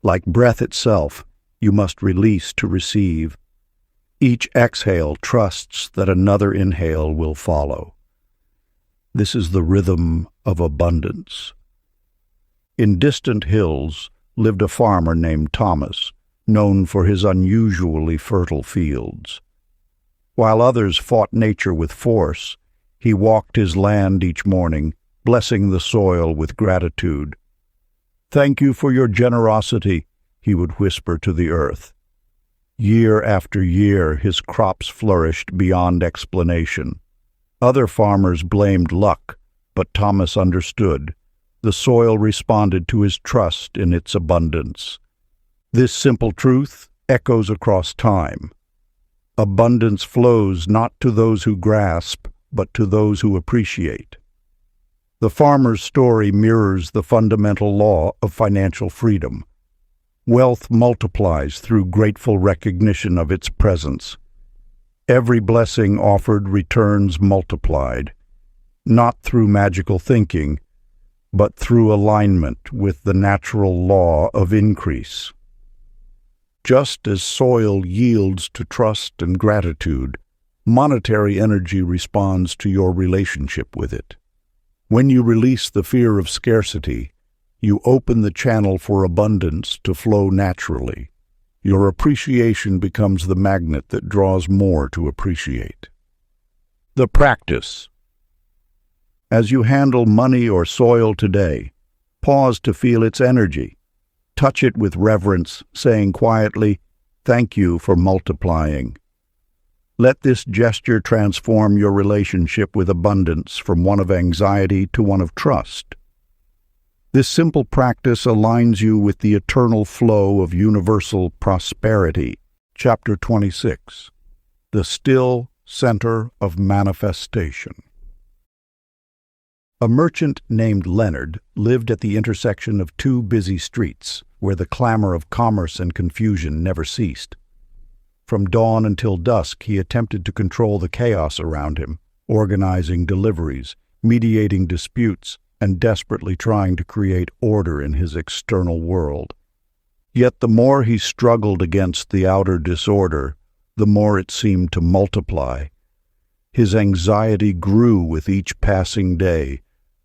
Like breath itself, you must release to receive. Each exhale trusts that another inhale will follow. This is the rhythm of abundance. In distant hills lived a farmer named Thomas, known for his unusually fertile fields. While others fought nature with force, he walked his land each morning, blessing the soil with gratitude. "Thank you for your generosity," he would whisper to the earth. Year after year, his crops flourished beyond explanation. Other farmers blamed luck, but Thomas understood. The soil responded to his trust in its abundance. This simple truth echoes across time. Abundance flows not to those who grasp, but to those who appreciate. The farmer's story mirrors the fundamental law of financial freedom. Wealth multiplies through grateful recognition of its presence. Every blessing offered returns multiplied, not through magical thinking, but through alignment with the natural law of increase. Just as soil yields to trust and gratitude, monetary energy responds to your relationship with it. When you release the fear of scarcity, you open the channel for abundance to flow naturally. Your appreciation becomes the magnet that draws more to appreciate. The practice. As you handle money or soil today, pause to feel its energy. Touch it with reverence, saying quietly, "Thank you for multiplying." Let this gesture transform your relationship with abundance from one of anxiety to one of trust. This simple practice aligns you with the eternal flow of universal prosperity. Chapter 26. The Still Center of Manifestation. A merchant named Leonard lived at the intersection of two busy streets, where the clamor of commerce and confusion never ceased. From dawn until dusk, he attempted to control the chaos around him, organizing deliveries, mediating disputes, and desperately trying to create order in his external world. Yet the more he struggled against the outer disorder, the more it seemed to multiply. His anxiety grew with each passing day,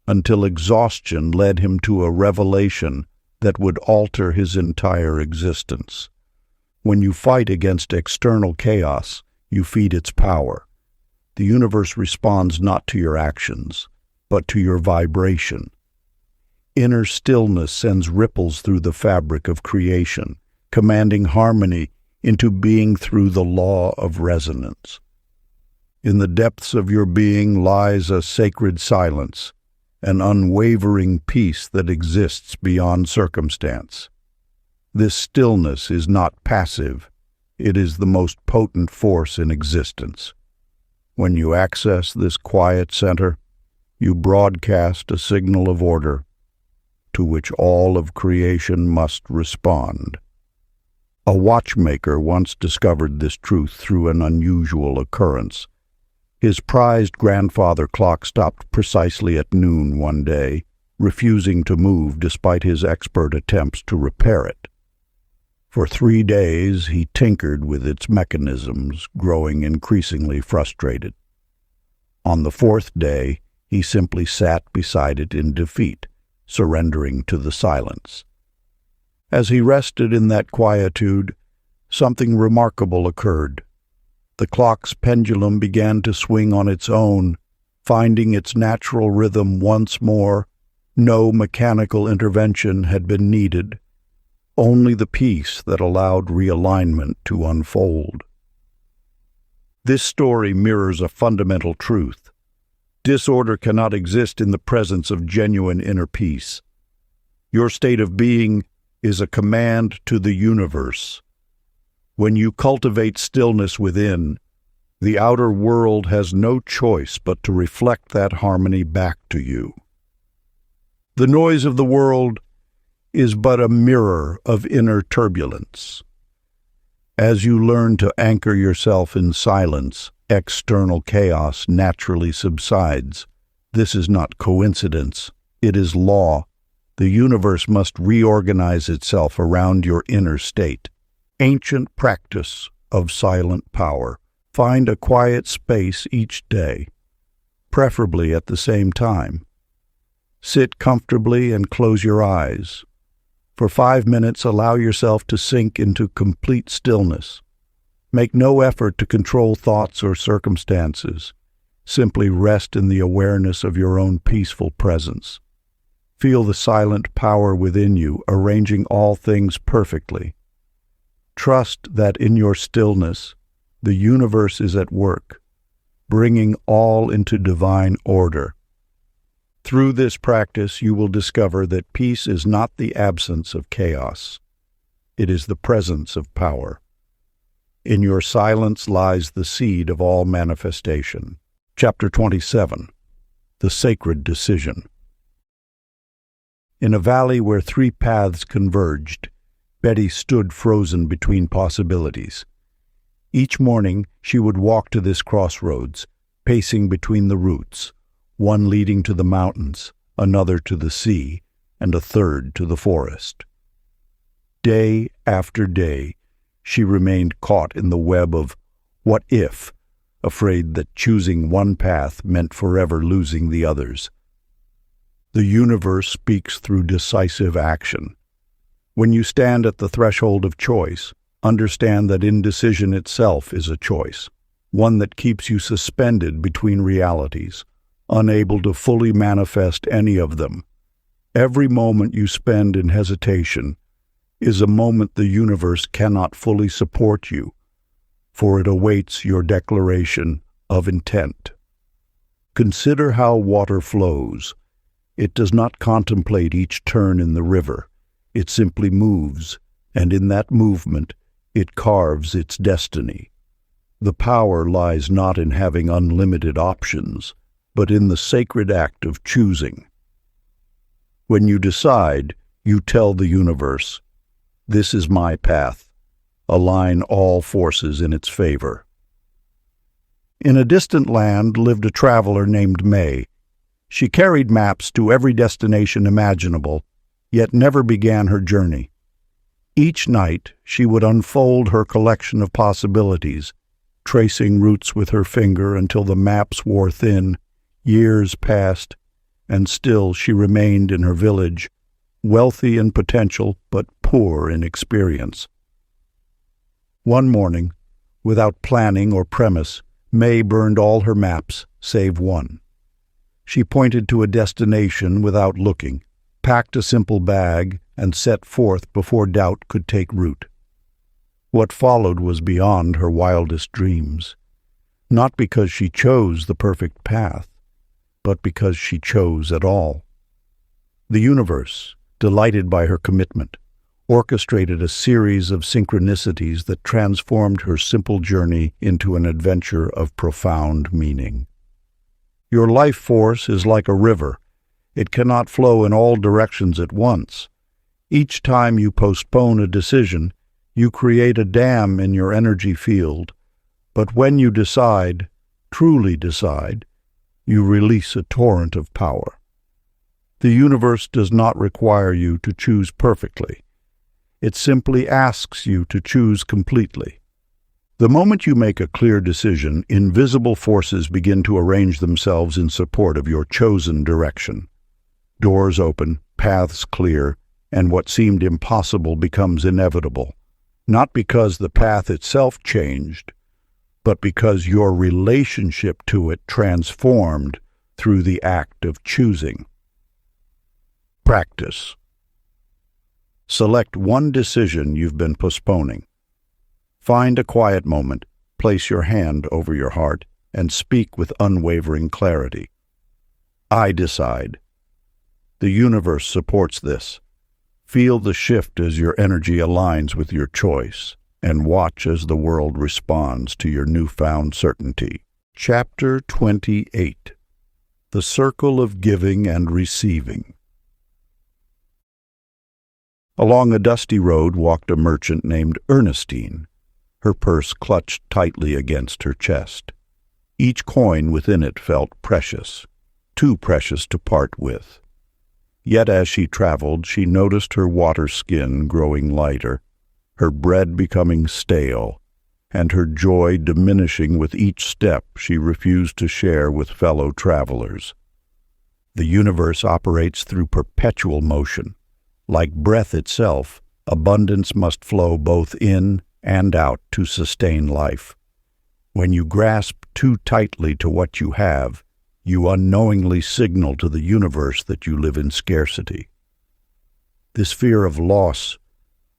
until exhaustion led him to a revelation that would alter his entire existence. When you fight against external chaos, you feed its power. The universe responds not to your actions, but to your vibration. Inner stillness sends ripples through the fabric of creation, commanding harmony into being through the law of resonance. In the depths of your being lies a sacred silence, an unwavering peace that exists beyond circumstance. This stillness is not passive, it is the most potent force in existence. When you access this quiet center, you broadcast a signal of order, to which all of creation must respond. A watchmaker once discovered this truth through an unusual occurrence. His prized grandfather clock stopped precisely at noon one day, refusing to move despite his expert attempts to repair it. For 3 days he tinkered with its mechanisms, growing increasingly frustrated. On the 4th day, he simply sat beside it in defeat, surrendering to the silence. As he rested in that quietude, something remarkable occurred. The clock's pendulum began to swing on its own, finding its natural rhythm once more. No mechanical intervention had been needed, only the peace that allowed realignment to unfold. This story mirrors a fundamental truth. Disorder cannot exist in the presence of genuine inner peace. Your state of being is a command to the universe. When you cultivate stillness within, the outer world has no choice but to reflect that harmony back to you. The noise of the world is but a mirror of inner turbulence. As you learn to anchor yourself in silence, external chaos naturally subsides. This is not coincidence, it is law. The universe must reorganize itself around your inner state. Ancient practice of silent power. Find a quiet space each day, preferably at the same time. Sit comfortably and close your eyes. For 5 minutes, allow yourself to sink into complete stillness. Make no effort to control thoughts or circumstances. Simply rest in the awareness of your own peaceful presence. Feel the silent power within you, arranging all things perfectly. Trust that in your stillness, the universe is at work, bringing all into divine order. Through this practice, you will discover that peace is not the absence of chaos. It is the presence of power. In your silence lies the seed of all manifestation. Chapter 27. The Sacred Decision. In a valley where three paths converged, Betty stood frozen between possibilities. Each morning she would walk to this crossroads, pacing between the routes, one leading to the mountains, another to the sea, and a third to the forest. Day after day, she remained caught in the web of what if, afraid that choosing one path meant forever losing the others. The universe speaks through decisive action. When you stand at the threshold of choice, understand that indecision itself is a choice, one that keeps you suspended between realities, unable to fully manifest any of them. Every moment you spend in hesitation is a moment the universe cannot fully support you, for it awaits your declaration of intent. Consider how water flows. It does not contemplate each turn in the river. It simply moves, and in that movement, it carves its destiny. The power lies not in having unlimited options, but in the sacred act of choosing. When you decide, you tell the universe, "This is my path." Align all forces in its favor. In a distant land lived a traveler named May. She carried maps to every destination imaginable, yet never began her journey. Each night she would unfold her collection of possibilities, tracing routes with her finger until the maps wore thin. Years passed, and still she remained in her village, wealthy in potential but poor in experience. One morning, without planning or premise, May burned all her maps save one. She pointed to a destination without looking, packed a simple bag, and set forth before doubt could take root. What followed was beyond her wildest dreams, not because she chose the perfect path, but because she chose at all. The universe, delighted by her commitment, orchestrated a series of synchronicities that transformed her simple journey into an adventure of profound meaning. Your life force is like a river. It cannot flow in all directions at once. Each time you postpone a decision, you create a dam in your energy field. But when you decide, truly decide, you release a torrent of power. The universe does not require you to choose perfectly. It simply asks you to choose completely. The moment you make a clear decision, invisible forces begin to arrange themselves in support of your chosen direction. Doors open, paths clear, and what seemed impossible becomes inevitable, not because the path itself changed, but because your relationship to it transformed through the act of choosing. Practice. Select one decision you've been postponing. Find a quiet moment, place your hand over your heart, and speak with unwavering clarity. I decide. The universe supports this. Feel the shift as your energy aligns with your choice, and watch as the world responds to your newfound certainty. Chapter 28. The Circle of Giving and Receiving. Along a dusty road walked a merchant named Ernestine, her purse clutched tightly against her chest. Each coin within it felt precious, too precious to part with. Yet as she traveled, she noticed her water skin growing lighter, her bread becoming stale, and her joy diminishing with each step she refused to share with fellow travelers. The universe operates through perpetual motion. Like breath itself, abundance must flow both in and out to sustain life. When you grasp too tightly to what you have, you unknowingly signal to the universe that you live in scarcity. This fear of loss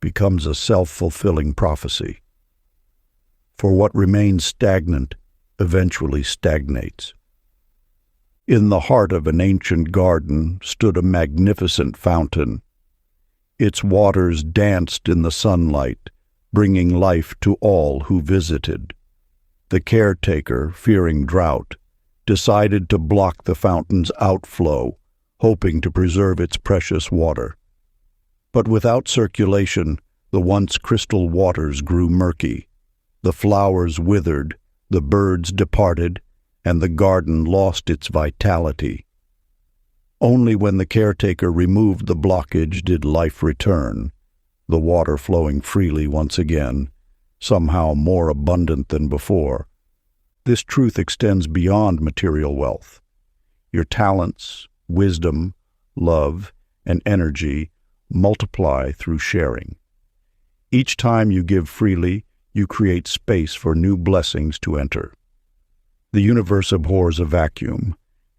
becomes a self-fulfilling prophecy. For what remains stagnant eventually stagnates. In the heart of an ancient garden stood a magnificent fountain. Its waters danced in the sunlight, bringing life to all who visited. The caretaker, fearing drought, decided to block the fountain's outflow, hoping to preserve its precious water. But without circulation, the once crystal waters grew murky. The flowers withered, the birds departed, and the garden lost its vitality. Only when the caretaker removed the blockage did life return, the water flowing freely once again, somehow more abundant than before. This truth extends beyond material wealth. Your talents, wisdom, love, and energy multiply through sharing. Each time you give freely, you create space for new blessings to enter. The universe abhors a vacuum,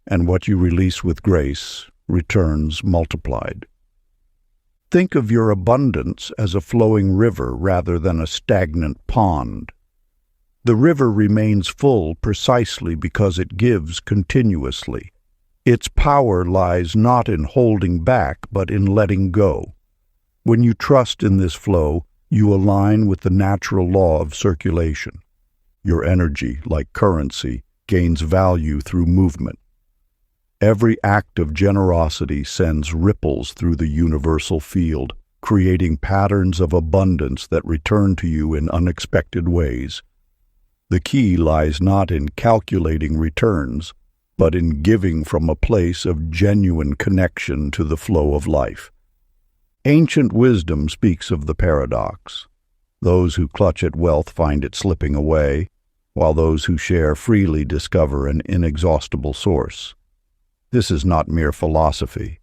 and what you release with grace returns multiplied. Think of your abundance as a flowing river rather than a stagnant pond. The river remains full precisely because it gives continuously. Its power lies not in holding back, but in letting go. When you trust in this flow, you align with the natural law of circulation. Your energy, like currency, gains value through movement. Every act of generosity sends ripples through the universal field, creating patterns of abundance that return to you in unexpected ways. The key lies not in calculating returns, but in giving from a place of genuine connection to the flow of life. Ancient wisdom speaks of the paradox. Those who clutch at wealth find it slipping away, while those who share freely discover an inexhaustible source. This is not mere philosophy.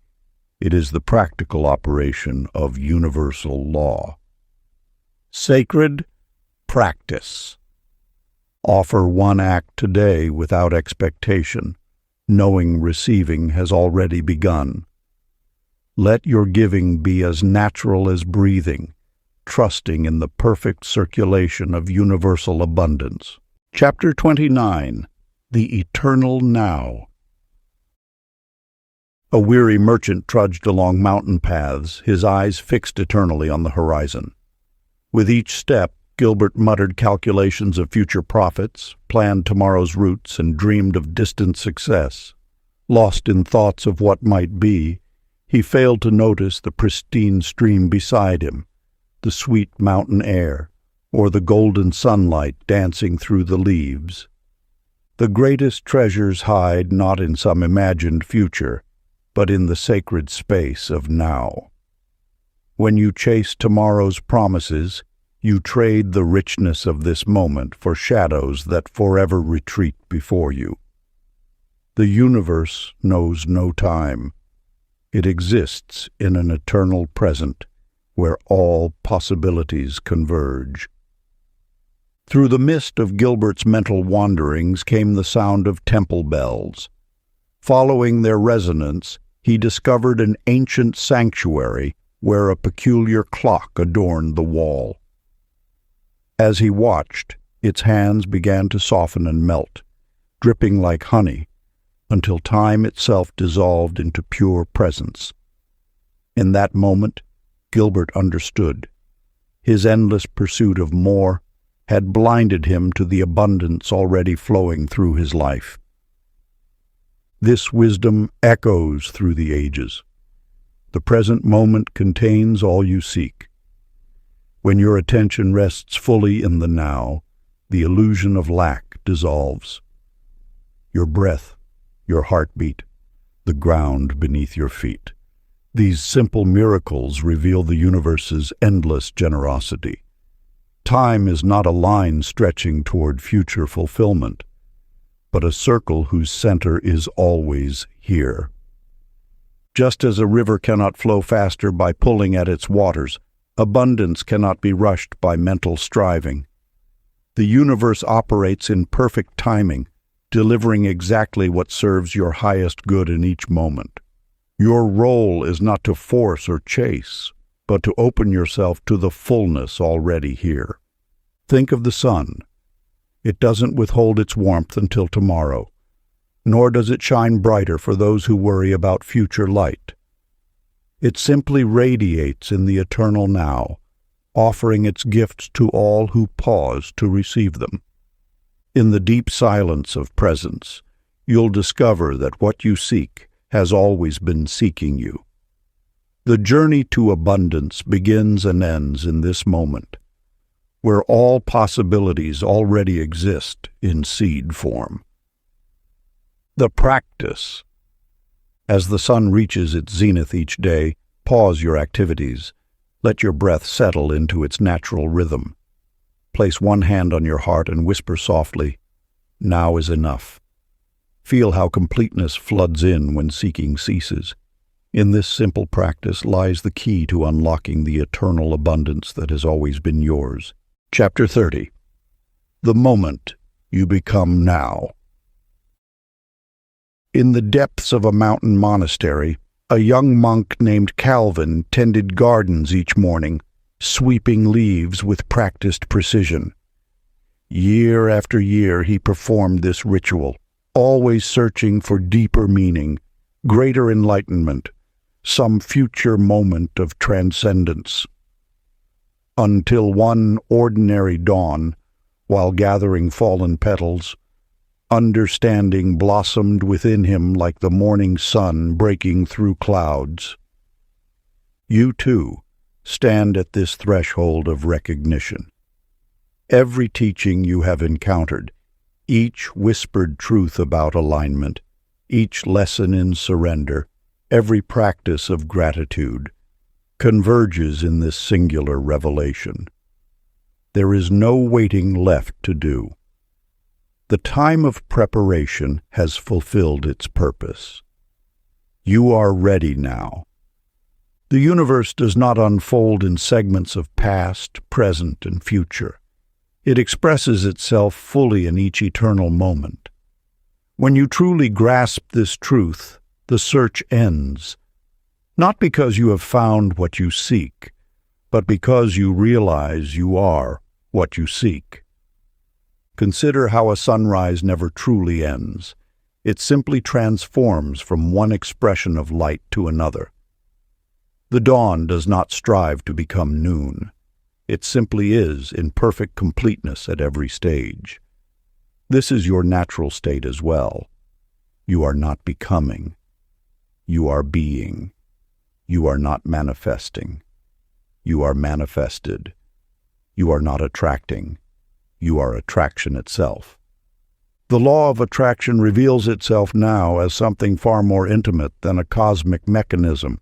It is the practical operation of universal law. Sacred practice. Offer one act today without expectation, knowing receiving has already begun. Let your giving be as natural as breathing, trusting in the perfect circulation of universal abundance. Chapter 29. The Eternal Now. A weary merchant trudged along mountain paths, his eyes fixed eternally on the horizon. With each step, Gilbert muttered calculations of future profits, planned tomorrow's routes, and dreamed of distant success. Lost in thoughts of what might be, he failed to notice the pristine stream beside him, the sweet mountain air, or the golden sunlight dancing through the leaves. The greatest treasures hide not in some imagined future, but in the sacred space of now. When you chase tomorrow's promises, you trade the richness of this moment for shadows that forever retreat before you. The universe knows no time. It exists in an eternal present, where all possibilities converge. Through the mist of Gilbert's mental wanderings came the sound of temple bells. Following their resonance, he discovered an ancient sanctuary where a peculiar clock adorned the wall. As he watched, its hands began to soften and melt, dripping like honey, until time itself dissolved into pure presence. In that moment, Gilbert understood. His endless pursuit of more had blinded him to the abundance already flowing through his life. This wisdom echoes through the ages. The present moment contains all you seek. When your attention rests fully in the now, the illusion of lack dissolves. Your breath, your heartbeat, the ground beneath your feet. These simple miracles reveal the universe's endless generosity. Time is not a line stretching toward future fulfillment, but a circle whose center is always here. Just as a river cannot flow faster by pulling at its waters, abundance cannot be rushed by mental striving. The universe operates in perfect timing, delivering exactly what serves your highest good in each moment. Your role is not to force or chase, but to open yourself to the fullness already here. Think of the sun. It doesn't withhold its warmth until tomorrow, nor does it shine brighter for those who worry about future light. It simply radiates in the eternal now, offering its gifts to all who pause to receive them. In the deep silence of presence, you'll discover that what you seek has always been seeking you. The journey to abundance begins and ends in this moment, where all possibilities already exist in seed form. The practice. As the sun reaches its zenith each day, pause your activities. Let your breath settle into its natural rhythm. Place one hand on your heart and whisper softly, "Now is enough." Feel how completeness floods in when seeking ceases. In this simple practice lies the key to unlocking the eternal abundance that has always been yours. Chapter 30. The moment you become now. In the depths of a mountain monastery, a young monk named Calvin tended gardens each morning, sweeping leaves with practiced precision. Year after year he performed this ritual, always searching for deeper meaning, greater enlightenment, some future moment of transcendence. Until one ordinary dawn, while gathering fallen petals, understanding blossomed within him like the morning sun breaking through clouds. You, too, stand at this threshold of recognition. Every teaching you have encountered, each whispered truth about alignment, each lesson in surrender, every practice of gratitude, converges in this singular revelation. There is no waiting left to do. The time of preparation has fulfilled its purpose. You are ready now. The universe does not unfold in segments of past, present, and future. It expresses itself fully in each eternal moment. When you truly grasp this truth, the search ends, not because you have found what you seek, but because you realize you are what you seek. Consider how a sunrise never truly ends. It simply transforms from one expression of light to another. The dawn does not strive to become noon. It simply is in perfect completeness at every stage. This is your natural state as well. You are not becoming. You are being. You are not manifesting. You are manifested. You are not attracting. You are attraction itself. The law of attraction reveals itself now as something far more intimate than a cosmic mechanism.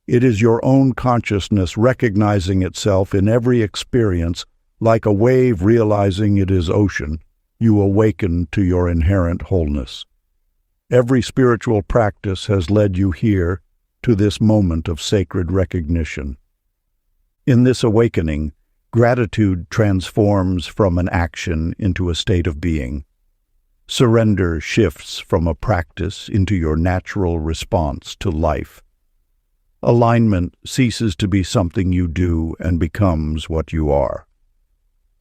It is your own consciousness recognizing itself in every experience, like a wave realizing it is ocean. You awaken to your inherent wholeness. Every spiritual practice has led you here to this moment of sacred recognition. In this awakening, gratitude transforms from an action into a state of being. Surrender shifts from a practice into your natural response to life. Alignment ceases to be something you do and becomes what you are.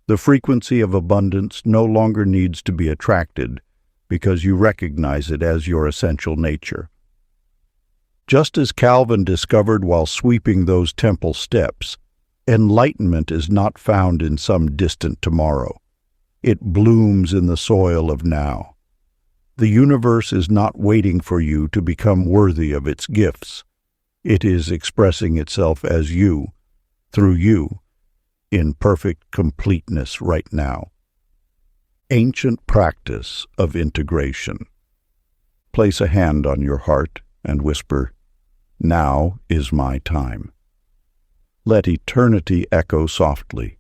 The frequency of abundance no longer needs to be attracted because you recognize it as your essential nature. Just as Calvin discovered while sweeping those temple steps, enlightenment is not found in some distant tomorrow. It blooms in the soil of now. The universe is not waiting for you to become worthy of its gifts. It is expressing itself as you, through you, in perfect completeness right now. Ancient practice of integration. Place a hand on your heart and whisper, "Now is my time." Let eternity echo softly.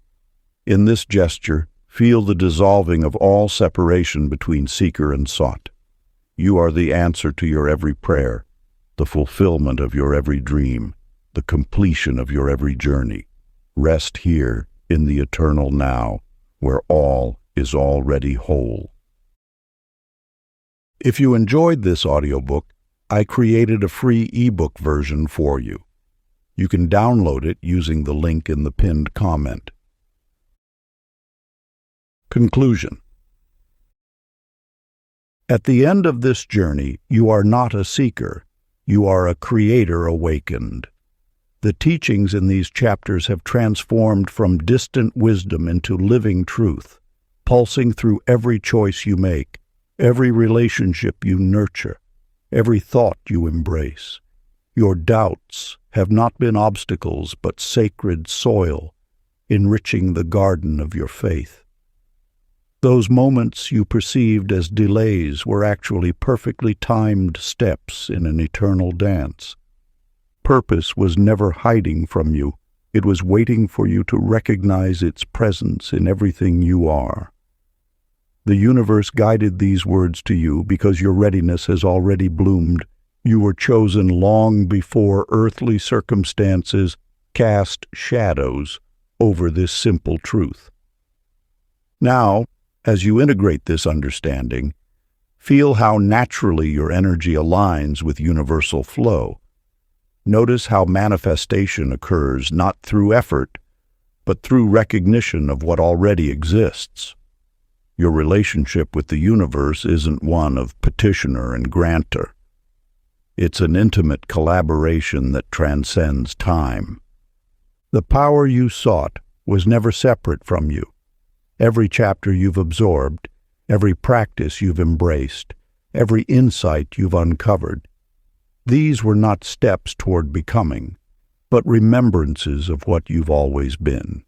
In this gesture, feel the dissolving of all separation between seeker and sought. You are the answer to your every prayer, the fulfillment of your every dream, the completion of your every journey. Rest here in the eternal now, where all is already whole. If you enjoyed this audiobook, I created a free ebook version for you. You can download it using the link in the pinned comment. Conclusion. At the end of this journey, you are not a seeker. You are a creator awakened. The teachings in these chapters have transformed from distant wisdom into living truth, pulsing through every choice you make, every relationship you nurture, every thought you embrace. Your doubts have not been obstacles but sacred soil, enriching the garden of your faith. Those moments you perceived as delays were actually perfectly timed steps in an eternal dance. Purpose was never hiding from you. It was waiting for you to recognize its presence in everything you are. The universe guided these words to you because your readiness has already bloomed. You were chosen long before earthly circumstances cast shadows over this simple truth. Now, as you integrate this understanding, feel how naturally your energy aligns with universal flow. Notice how manifestation occurs not through effort, but through recognition of what already exists. Your relationship with the universe isn't one of petitioner and grantor. It's an intimate collaboration that transcends time. The power you sought was never separate from you. Every chapter you've absorbed, every practice you've embraced, every insight you've uncovered, these were not steps toward becoming, but remembrances of what you've always been.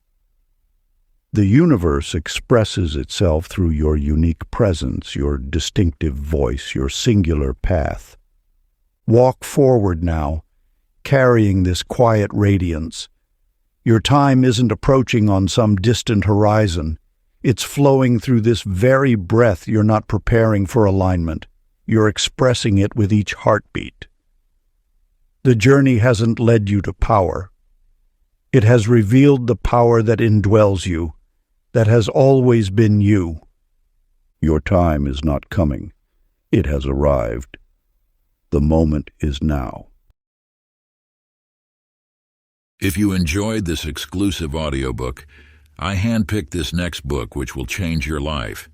The universe expresses itself through your unique presence, your distinctive voice, your singular path. Walk forward now, carrying this quiet radiance. Your time isn't approaching on some distant horizon. It's flowing through this very breath. You're not preparing for alignment. You're expressing it with each heartbeat. The journey hasn't led you to power. It has revealed the power that indwells you, that has always been you. Your time is not coming. It has arrived. The moment is now. If you enjoyed this exclusive audiobook, I handpicked this next book which will change your life.